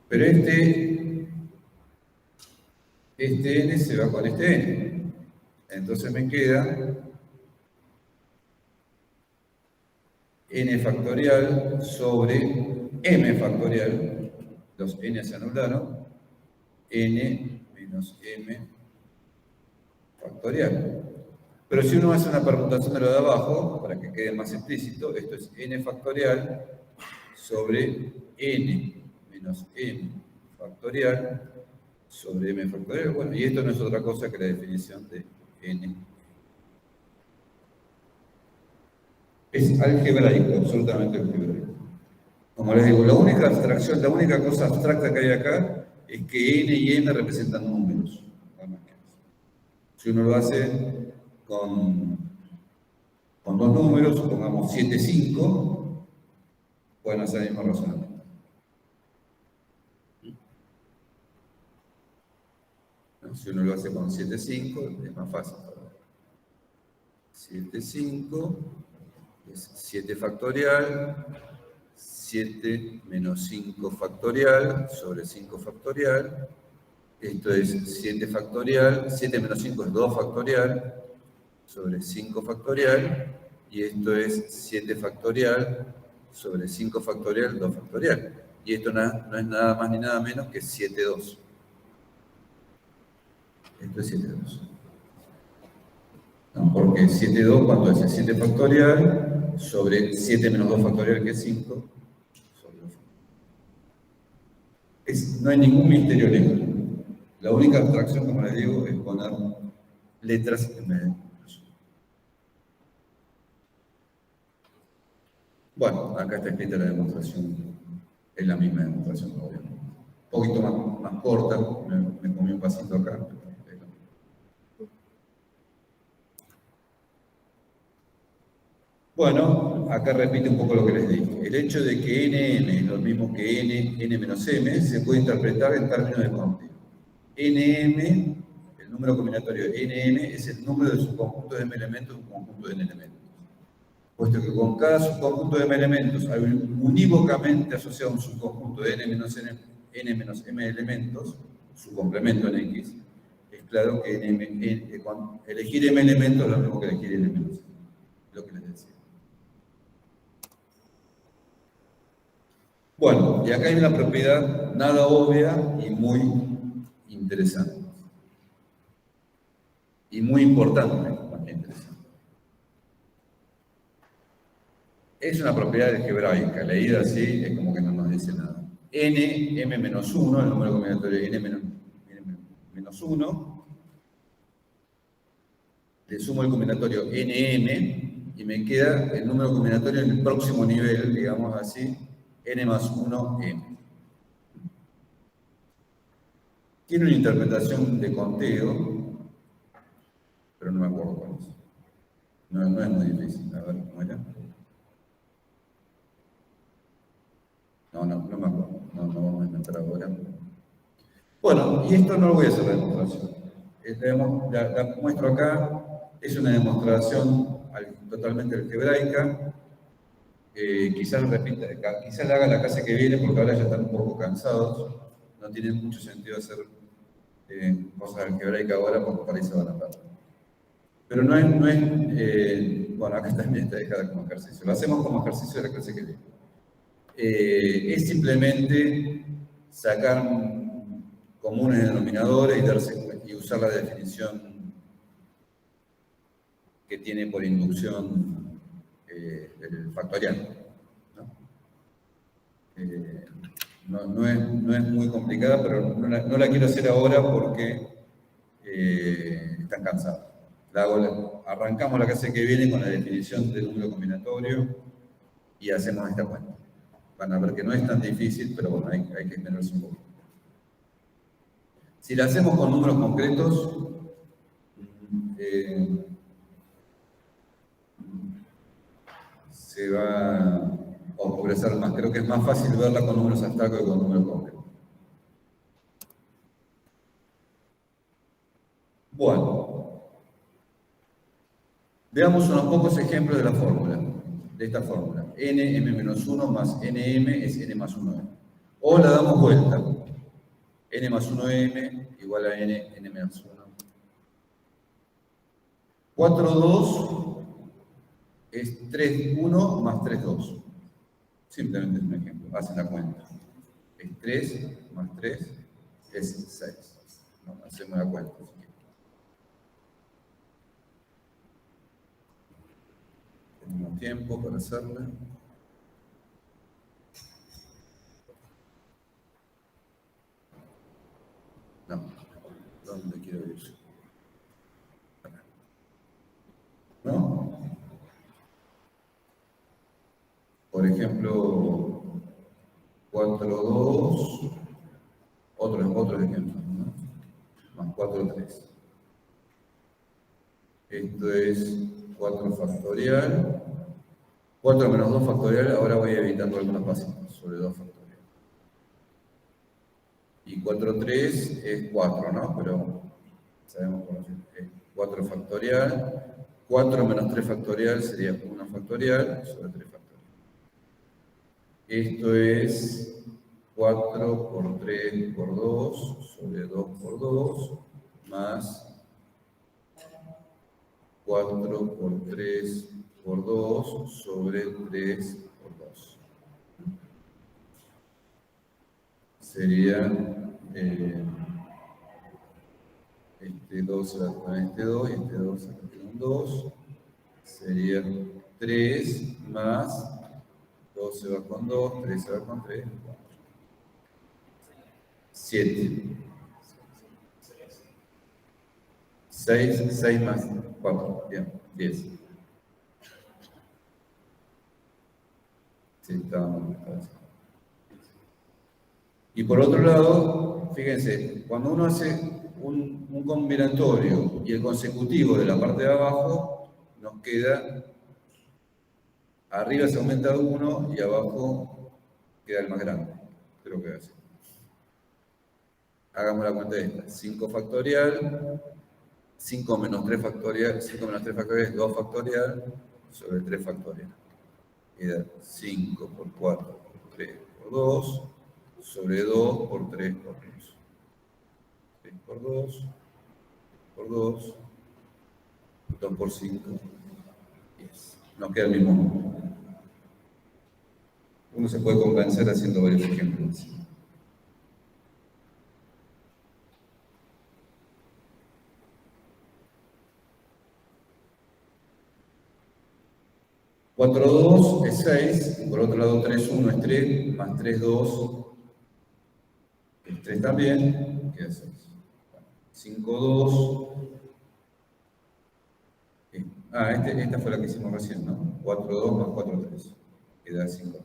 Pero este n se va con este n. Entonces me queda n factorial sobre m factorial. Los n se anularon. N menos m factorial. Pero si uno hace una permutación de lo de abajo, para que quede más explícito, esto es n factorial sobre n menos m factorial sobre m factorial. Bueno, y esto no es otra cosa que la definición de n. Es algebraico, absolutamente algebraico. Como les digo, la única abstracción, la única cosa abstracta que hay acá es que n y m representan números. Si uno lo hace con dos números, supongamos 7, 5, pueden hacer el mismo razonamiento. Si uno lo hace con 7, 5, es más fácil. 7, 5, es 7 factorial, 7 menos 5 factorial sobre 5 factorial. Esto es 7 factorial, 7 menos 5 es 2 factorial sobre 5 factorial. Y esto es 7 factorial sobre 5 factorial, 2 factorial. Y esto no es nada más ni nada menos que 7, 2. Esto es 7, 2. ¿No? Porque 7, 2, ¿cuánto es? 7 factorial sobre 7 menos 2 factorial, que es 5, sobre 2. No hay ningún misterio en esto. La única abstracción, como les digo, es poner letras en vez de números. Bueno, acá está escrita la demostración. Es la misma demostración, obviamente. Un poquito más corta, me comí un pasito acá. Bueno, acá repite un poco lo que les dije. El hecho de que nm es lo mismo que n menos m, se puede interpretar en términos de continuo. nm, el número combinatorio nm, es el número de subconjuntos de m elementos de un conjunto de n elementos. Puesto que con cada subconjunto de m elementos hay unívocamente asociado un subconjunto de n menos m elementos, su complemento en x, es claro que elegir m elementos es lo mismo que elegir n menos m, lo que les decía. Bueno, y acá hay una propiedad nada obvia y muy interesante. Y muy importante. interesante. Es una propiedad algebraica, leída así es como que no nos dice nada. N, m-1, el número combinatorio de n-1, le sumo el combinatorio nm y me queda el número combinatorio en el próximo nivel, digamos así, n más 1m. Tiene una interpretación de conteo, pero no me acuerdo cuál es. No es muy difícil. A ver, ¿cómo era? No me acuerdo. No vamos a inventar ahora. Bueno, y esto no lo voy a hacer la demostración. La muestro acá. Es una demostración totalmente algebraica. Quizás repita, quizás la haga la clase que viene porque ahora ya están un poco cansados. No tiene mucho sentido hacer cosas algebraicas ahora porque para ahí se van a perder. Pero no es bueno, acá también está dejada como ejercicio. Lo hacemos como ejercicio de la clase que viene. Es simplemente sacar comunes denominadores y usar la definición que tiene por inducción el factorial. ¿No? No es muy complicada, pero no la quiero hacer ahora porque están cansados. Arrancamos la clase que viene con la definición del número combinatorio y hacemos esta cuenta. Van a ver que no es tan difícil, pero bueno, hay que tenerse un poco. Si la hacemos con números concretos, se va a oscurecer más. Creo que es más fácil verla con números abstractos que con números concretos. Bueno, veamos unos pocos ejemplos de la fórmula, de esta fórmula. N, m-1 más nm es n más 1m. O la damos vuelta. N más 1m igual a n más 1. 4, 2 es 3, 1 más 3, 2. Simplemente es un ejemplo. Hacen la cuenta. Es 3 más 3 es 6. No, hacemos la cuenta. Tenemos tiempo para hacerla. No, ¿dónde quiero ir? ¿No? Por ejemplo, 4, 2, otro ejemplo, ¿no? Más 4, 3. Esto es 4 factorial. 4 menos 2 factorial, ahora voy evitando algunos pasitos sobre 2 factorial. Y 4, 3 es 4, ¿no? Pero sabemos cómo es 4 factorial. 4 menos 3 factorial sería 1 factorial sobre 3 factorial. Esto es 4 por 3 por 2 sobre 2 por 2 más 4 por 3 por 2 sobre 3 por 2. Sería este 2 se va con este 2 y este 2 se va con un 2. Sería 3 más 2 se va con 2, 3 se va con 3, 4. 7. 6 más 4, bien, 10. Sí, estábamos. Y por otro lado, fíjense, cuando uno hace un combinatorio y el consecutivo de la parte de abajo, nos queda, arriba se aumenta 1 y abajo queda el más grande. Creo que es así. Hagamos la cuenta de esta. 5 factorial, 5 menos 3 factorial, 5 menos 3 factorial es 2 factorial sobre 3 factorial. Queda 5 por 4 por 3 por 2 sobre 2 por 3 por 2. 3 por 2 por 2, 2 por 5, 10. Nos queda el mismo número. Uno se puede convencer haciendo varios ejemplos. 4, 2 es 6, y por otro lado 3, 1 es 3, más 3, 2 es 3 también, queda 6. 5, 2. Esta fue la que hicimos recién, ¿no? 4, 2 más 4, 3. Queda 5, 3.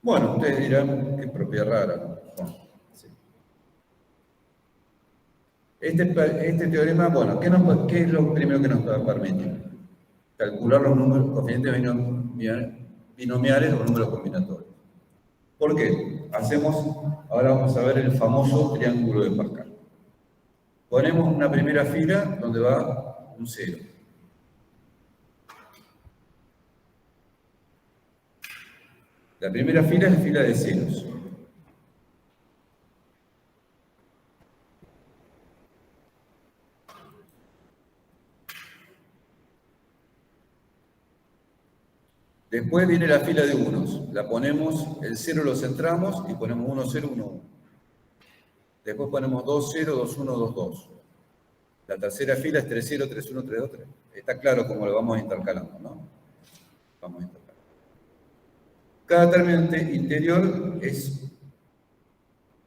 Bueno, ustedes dirán, qué propiedad rara. Bueno, sí. Este teorema, bueno, ¿qué es lo primero que nos permite? Calcular los números coeficientes binomiales o números combinatorios. ¿Por qué? Ahora vamos a ver el famoso triángulo de Pascal. Ponemos una primera fila donde va un 0. La primera fila es la fila de ceros. Después viene la fila de unos. La ponemos, el 0 lo centramos y ponemos 1, 0, 1, 1. Después ponemos 2, 0, 2, 1, 2, 2. La tercera fila es 3, 0, 3, 1, 3, 2, 3. Está claro cómo lo vamos intercalando, ¿no? Vamos a intercalar. Cada término interior es...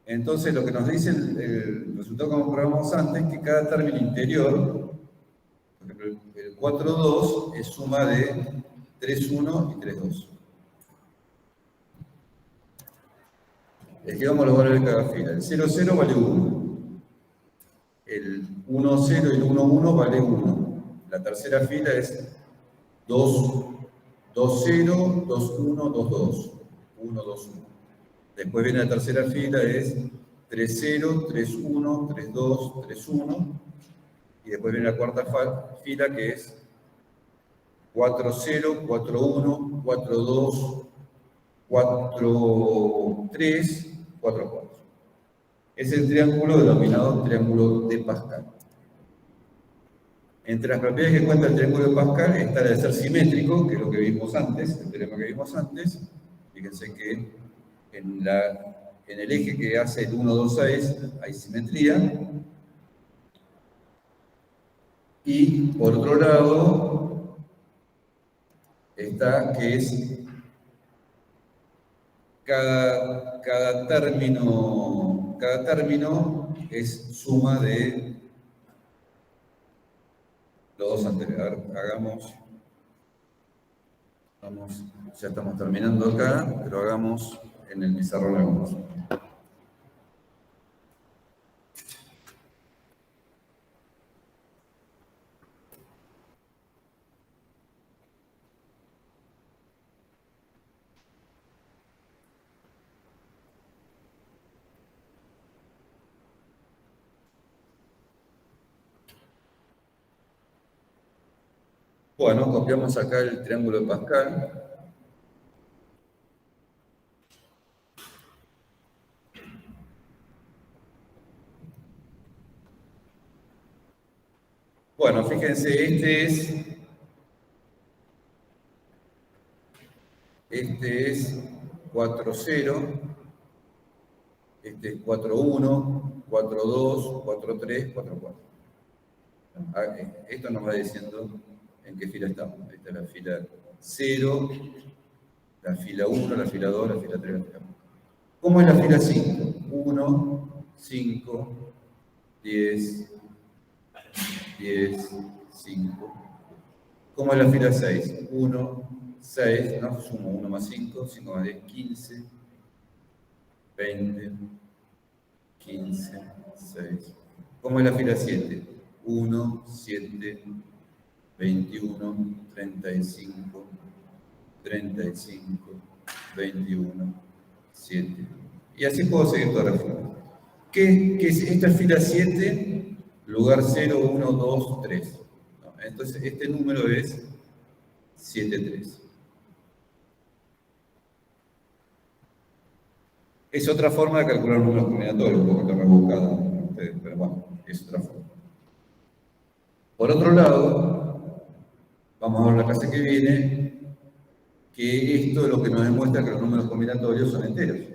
Entonces, lo que nos dice el resultado que comprobamos antes, que cada término interior, por ejemplo, el 4, 2 es suma de 3, 1 y 3, 2. Escribamos los valores de cada fila. El 0, 0 vale 1. El 1, 0 y el 1, 1 vale 1. La tercera fila es 2, 2, 0, 2, 1, 2, 2. 1, 2, 1. Después viene la tercera fila, es 3, 0, 3, 1, 3, 2, 3, 1. Y después viene la cuarta fila, que es 4, 0, 4, 1, 4, 2, 4, 3, 4, 4. Es el triángulo denominado triángulo de Pascal. Entre las propiedades que cuenta el triángulo de Pascal está la de ser simétrico, que es lo que vimos antes, el teorema que vimos antes. Fíjense que en el eje que hace el 1, 2, 6 hay simetría. Y por otro lado está que es cada término es suma de los dos anteriores. Ya estamos terminando acá, pero hagamos en el pizarrón algunos. Bueno, copiamos acá el triángulo de Pascal. Bueno, fíjense, este es 4, 0, este es 4, 1, 4, 2, 4, 3, 4, 4. Esto nos va diciendo en qué fila estamos. Esta es la fila 0, la fila 1, la fila 2, la fila 3, la fila 4. ¿Cómo es la fila 5? 1, 5, 10, 10, 5. ¿Cómo es la fila 6? 1, 6, ¿no? Sumo 1 más 5, 5 más 10, 15, 20, 15, 6. ¿Cómo es la fila 7? 1, 7, 21, 35, 35, 21, 7. Y así puedo seguir toda la fila. ¿Qué es esta fila 7? Lugar 0, 1, 2, 3. ¿No? Entonces, este número es 7, 3. Es otra forma de calcular números combinatorios, un poco rebuscada, pero bueno, es otra forma. Por otro lado, vamos a ver la clase que viene, que esto es lo que nos demuestra que los números combinatorios son enteros,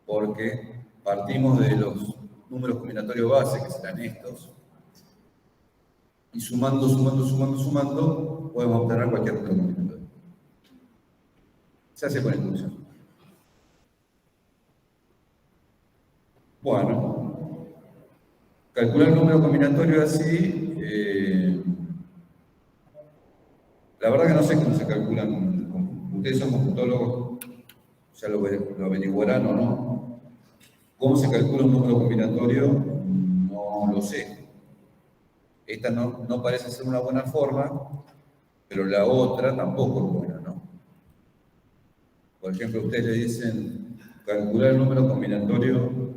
porque partimos de los números combinatorios base, que serán estos, y sumando, podemos obtener cualquier número combinatorio. Se hace con inducción. Bueno, calcular el número combinatorio así, la verdad que no sé cómo se calculan. Ustedes son computólogos, ya lo averiguarán o no. ¿Cómo se calcula un número combinatorio? No lo sé. Esta no parece ser una buena forma, pero la otra tampoco es buena, ¿no? Por ejemplo, ustedes le dicen calcular el número combinatorio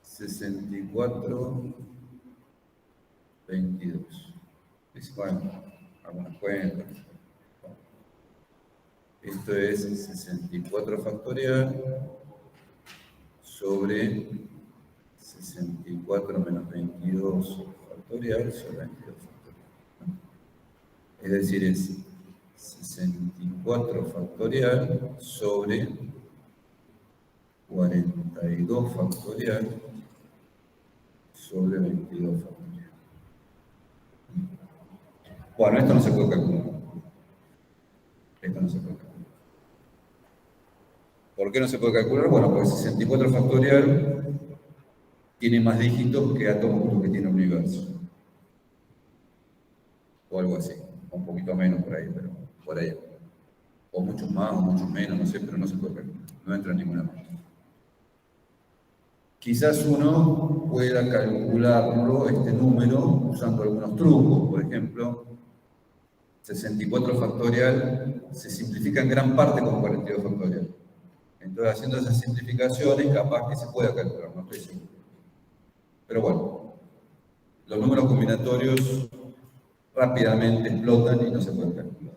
(64, 22). Dice, bueno, algunas cuentas. Esto es 64 factorial sobre 64 menos 22 factorial sobre 22 factorial. Es decir, es 64 factorial sobre 42 factorial sobre 22 factorial. Bueno, esto no se puede calcular. Esto no se puede calcular. ¿Por qué no se puede calcular? Bueno, porque 64 factorial tiene más dígitos que átomos que tiene el universo. O algo así. O un poquito menos por ahí, pero por ahí. O muchos más, o muchos menos, no sé, pero no se puede calcular. No entra en ninguna parte. Quizás uno pueda calcularlo, este número, usando algunos trucos. Por ejemplo, 64 factorial se simplifica en gran parte con 42 factorial. Entonces, haciendo esas simplificaciones, capaz que se pueda calcular, no estoy seguro. Pero bueno, los números combinatorios rápidamente explotan y no se pueden calcular.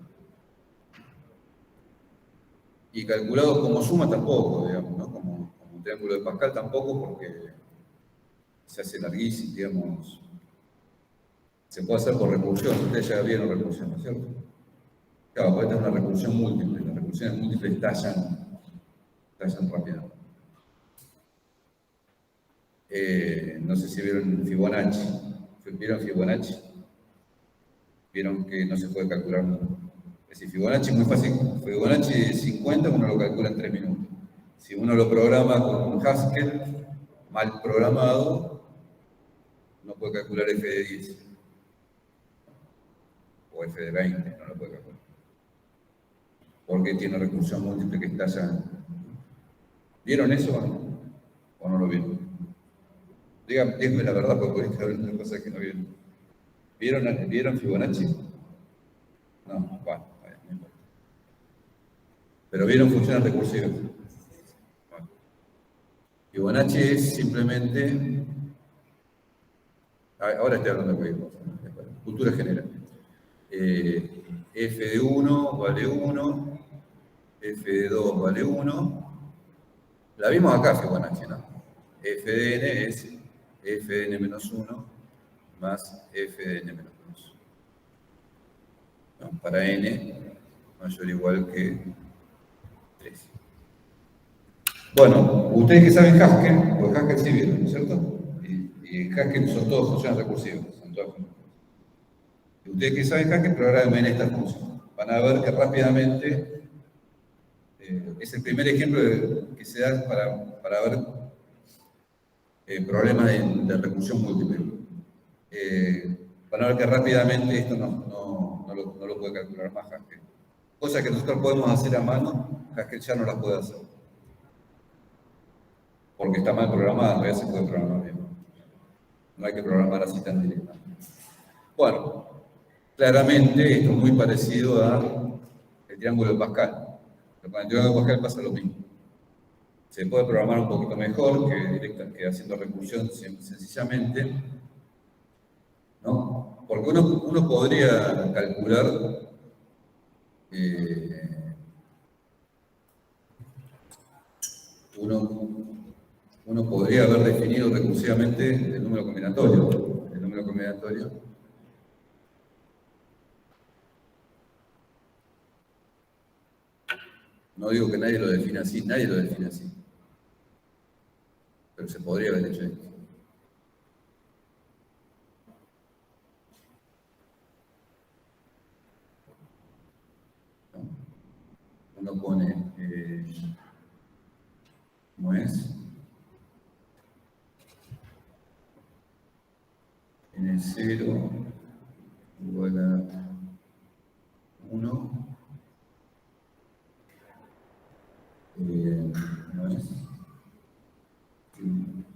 Y calculados como suma tampoco, digamos, ¿no? Como un triángulo de Pascal tampoco, porque se hace larguísimo, digamos. Se puede hacer por recursión, ustedes ya vieron recursión, ¿no es cierto? Claro, puede tener una recursión múltiple, las recursiones múltiples tallan rápidamente. No sé si vieron Fibonacci. ¿Vieron Fibonacci? Vieron que no se puede calcular. Es decir, Fibonacci es muy fácil. Fibonacci de 50 uno lo calcula en 3 minutos. Si uno lo programa con un Haskell mal programado, no puede calcular f de 10 o f de 20, no lo puede calcular. Porque tiene recursión múltiple que estalla. ¿Vieron eso o no lo vieron? Díganme la verdad, porque podéis haber una cosa que no vieron. ¿Vieron Fibonacci? No, bueno, no importa. Pero vieron funciones recursivas. Bueno. Fibonacci es simplemente. Ahora estoy hablando de cultura general. F de 1 vale 1, F de 2 vale 1. La vimos acá, Fibonacci, ¿no? F de n es F de n menos 1 más F de n menos 2. ¿No? Para n mayor o igual que 3. Bueno, ustedes que saben Haskell, pues Haskell sí vieron, ¿no es cierto? Y en Haskell son todas funciones recursivas. Ustedes que saben Haskell, programen esta función. Van a ver que rápidamente es el primer ejemplo que se da para ver problemas de recursión múltiple. Van a ver que rápidamente esto no lo puede calcular más Haskell. Cosas que nosotros podemos hacer a mano, Haskell ya no las puede hacer. Porque está mal programada, todavía se puede programar bien. No hay que programar así tan directamente. Bueno, claramente esto es muy parecido al triángulo de Pascal. Pero con el triángulo de Pascal pasa lo mismo. Se puede programar un poquito mejor que haciendo recursión sencillamente, ¿no? Porque uno podría calcular uno podría haber definido recursivamente el número combinatorio. El número combinatorio no digo que nadie lo defina así, nadie lo define así. Pero se podría haber hecho esto. uno pone, ¿cómo es? N0 igual a 1, no es.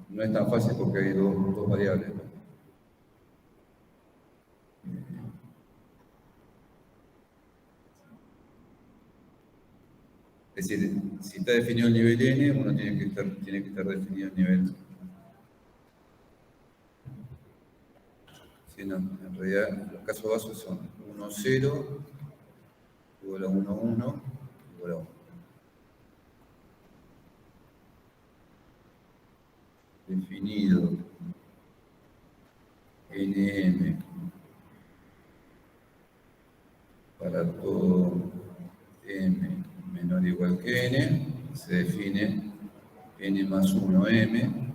No es tan fácil porque hay dos variables, ¿no? Es decir, si está definido el nivel n, uno tiene que estar definido el nivel. Sí, no, en realidad los casos básicos son 1, 0, igual a 1, 1, igual a 1. Definido nm para todo m menor o igual que n, se define n más 1m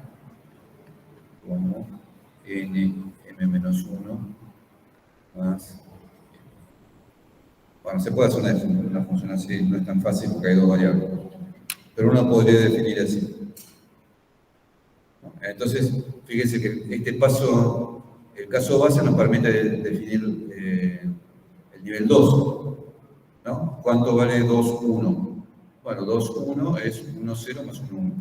como m menos 1 más. Bueno, se puede hacer una función así, no es tan fácil porque hay dos variables, pero uno podría definir así. Entonces, fíjense que este paso, el caso base nos permite definir el nivel 2, ¿no? ¿Cuánto vale 2, 1? Bueno, 2, 1 es 1, 0 más 1, 1.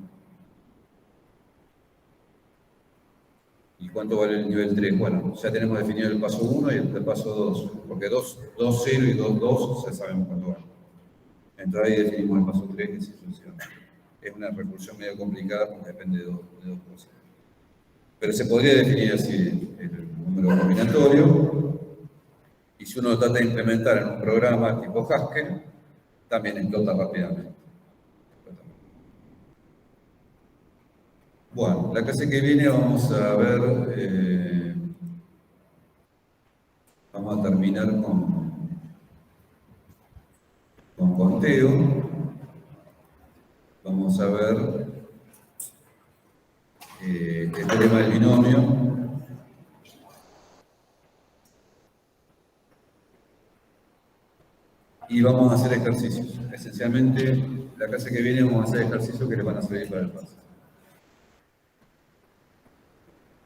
¿Y cuánto vale el nivel 3? Bueno, ya tenemos definido el paso 1 y el paso 2, porque 2, 0 y 2, 2 ya sabemos cuánto vale. Entonces ahí definimos el paso 3, que es sucesivamente. Es una recursión medio complicada porque depende de dos cosas. Pero se podría definir así el número combinatorio, y si uno lo trata de implementar en un programa tipo Haskell, también explota rápidamente. Bueno, la clase que viene vamos a ver, vamos a terminar con conteo. Vamos a ver el teorema del binomio. Y vamos a hacer ejercicios. Esencialmente, la clase que viene vamos a hacer ejercicios que les van a servir para el paso.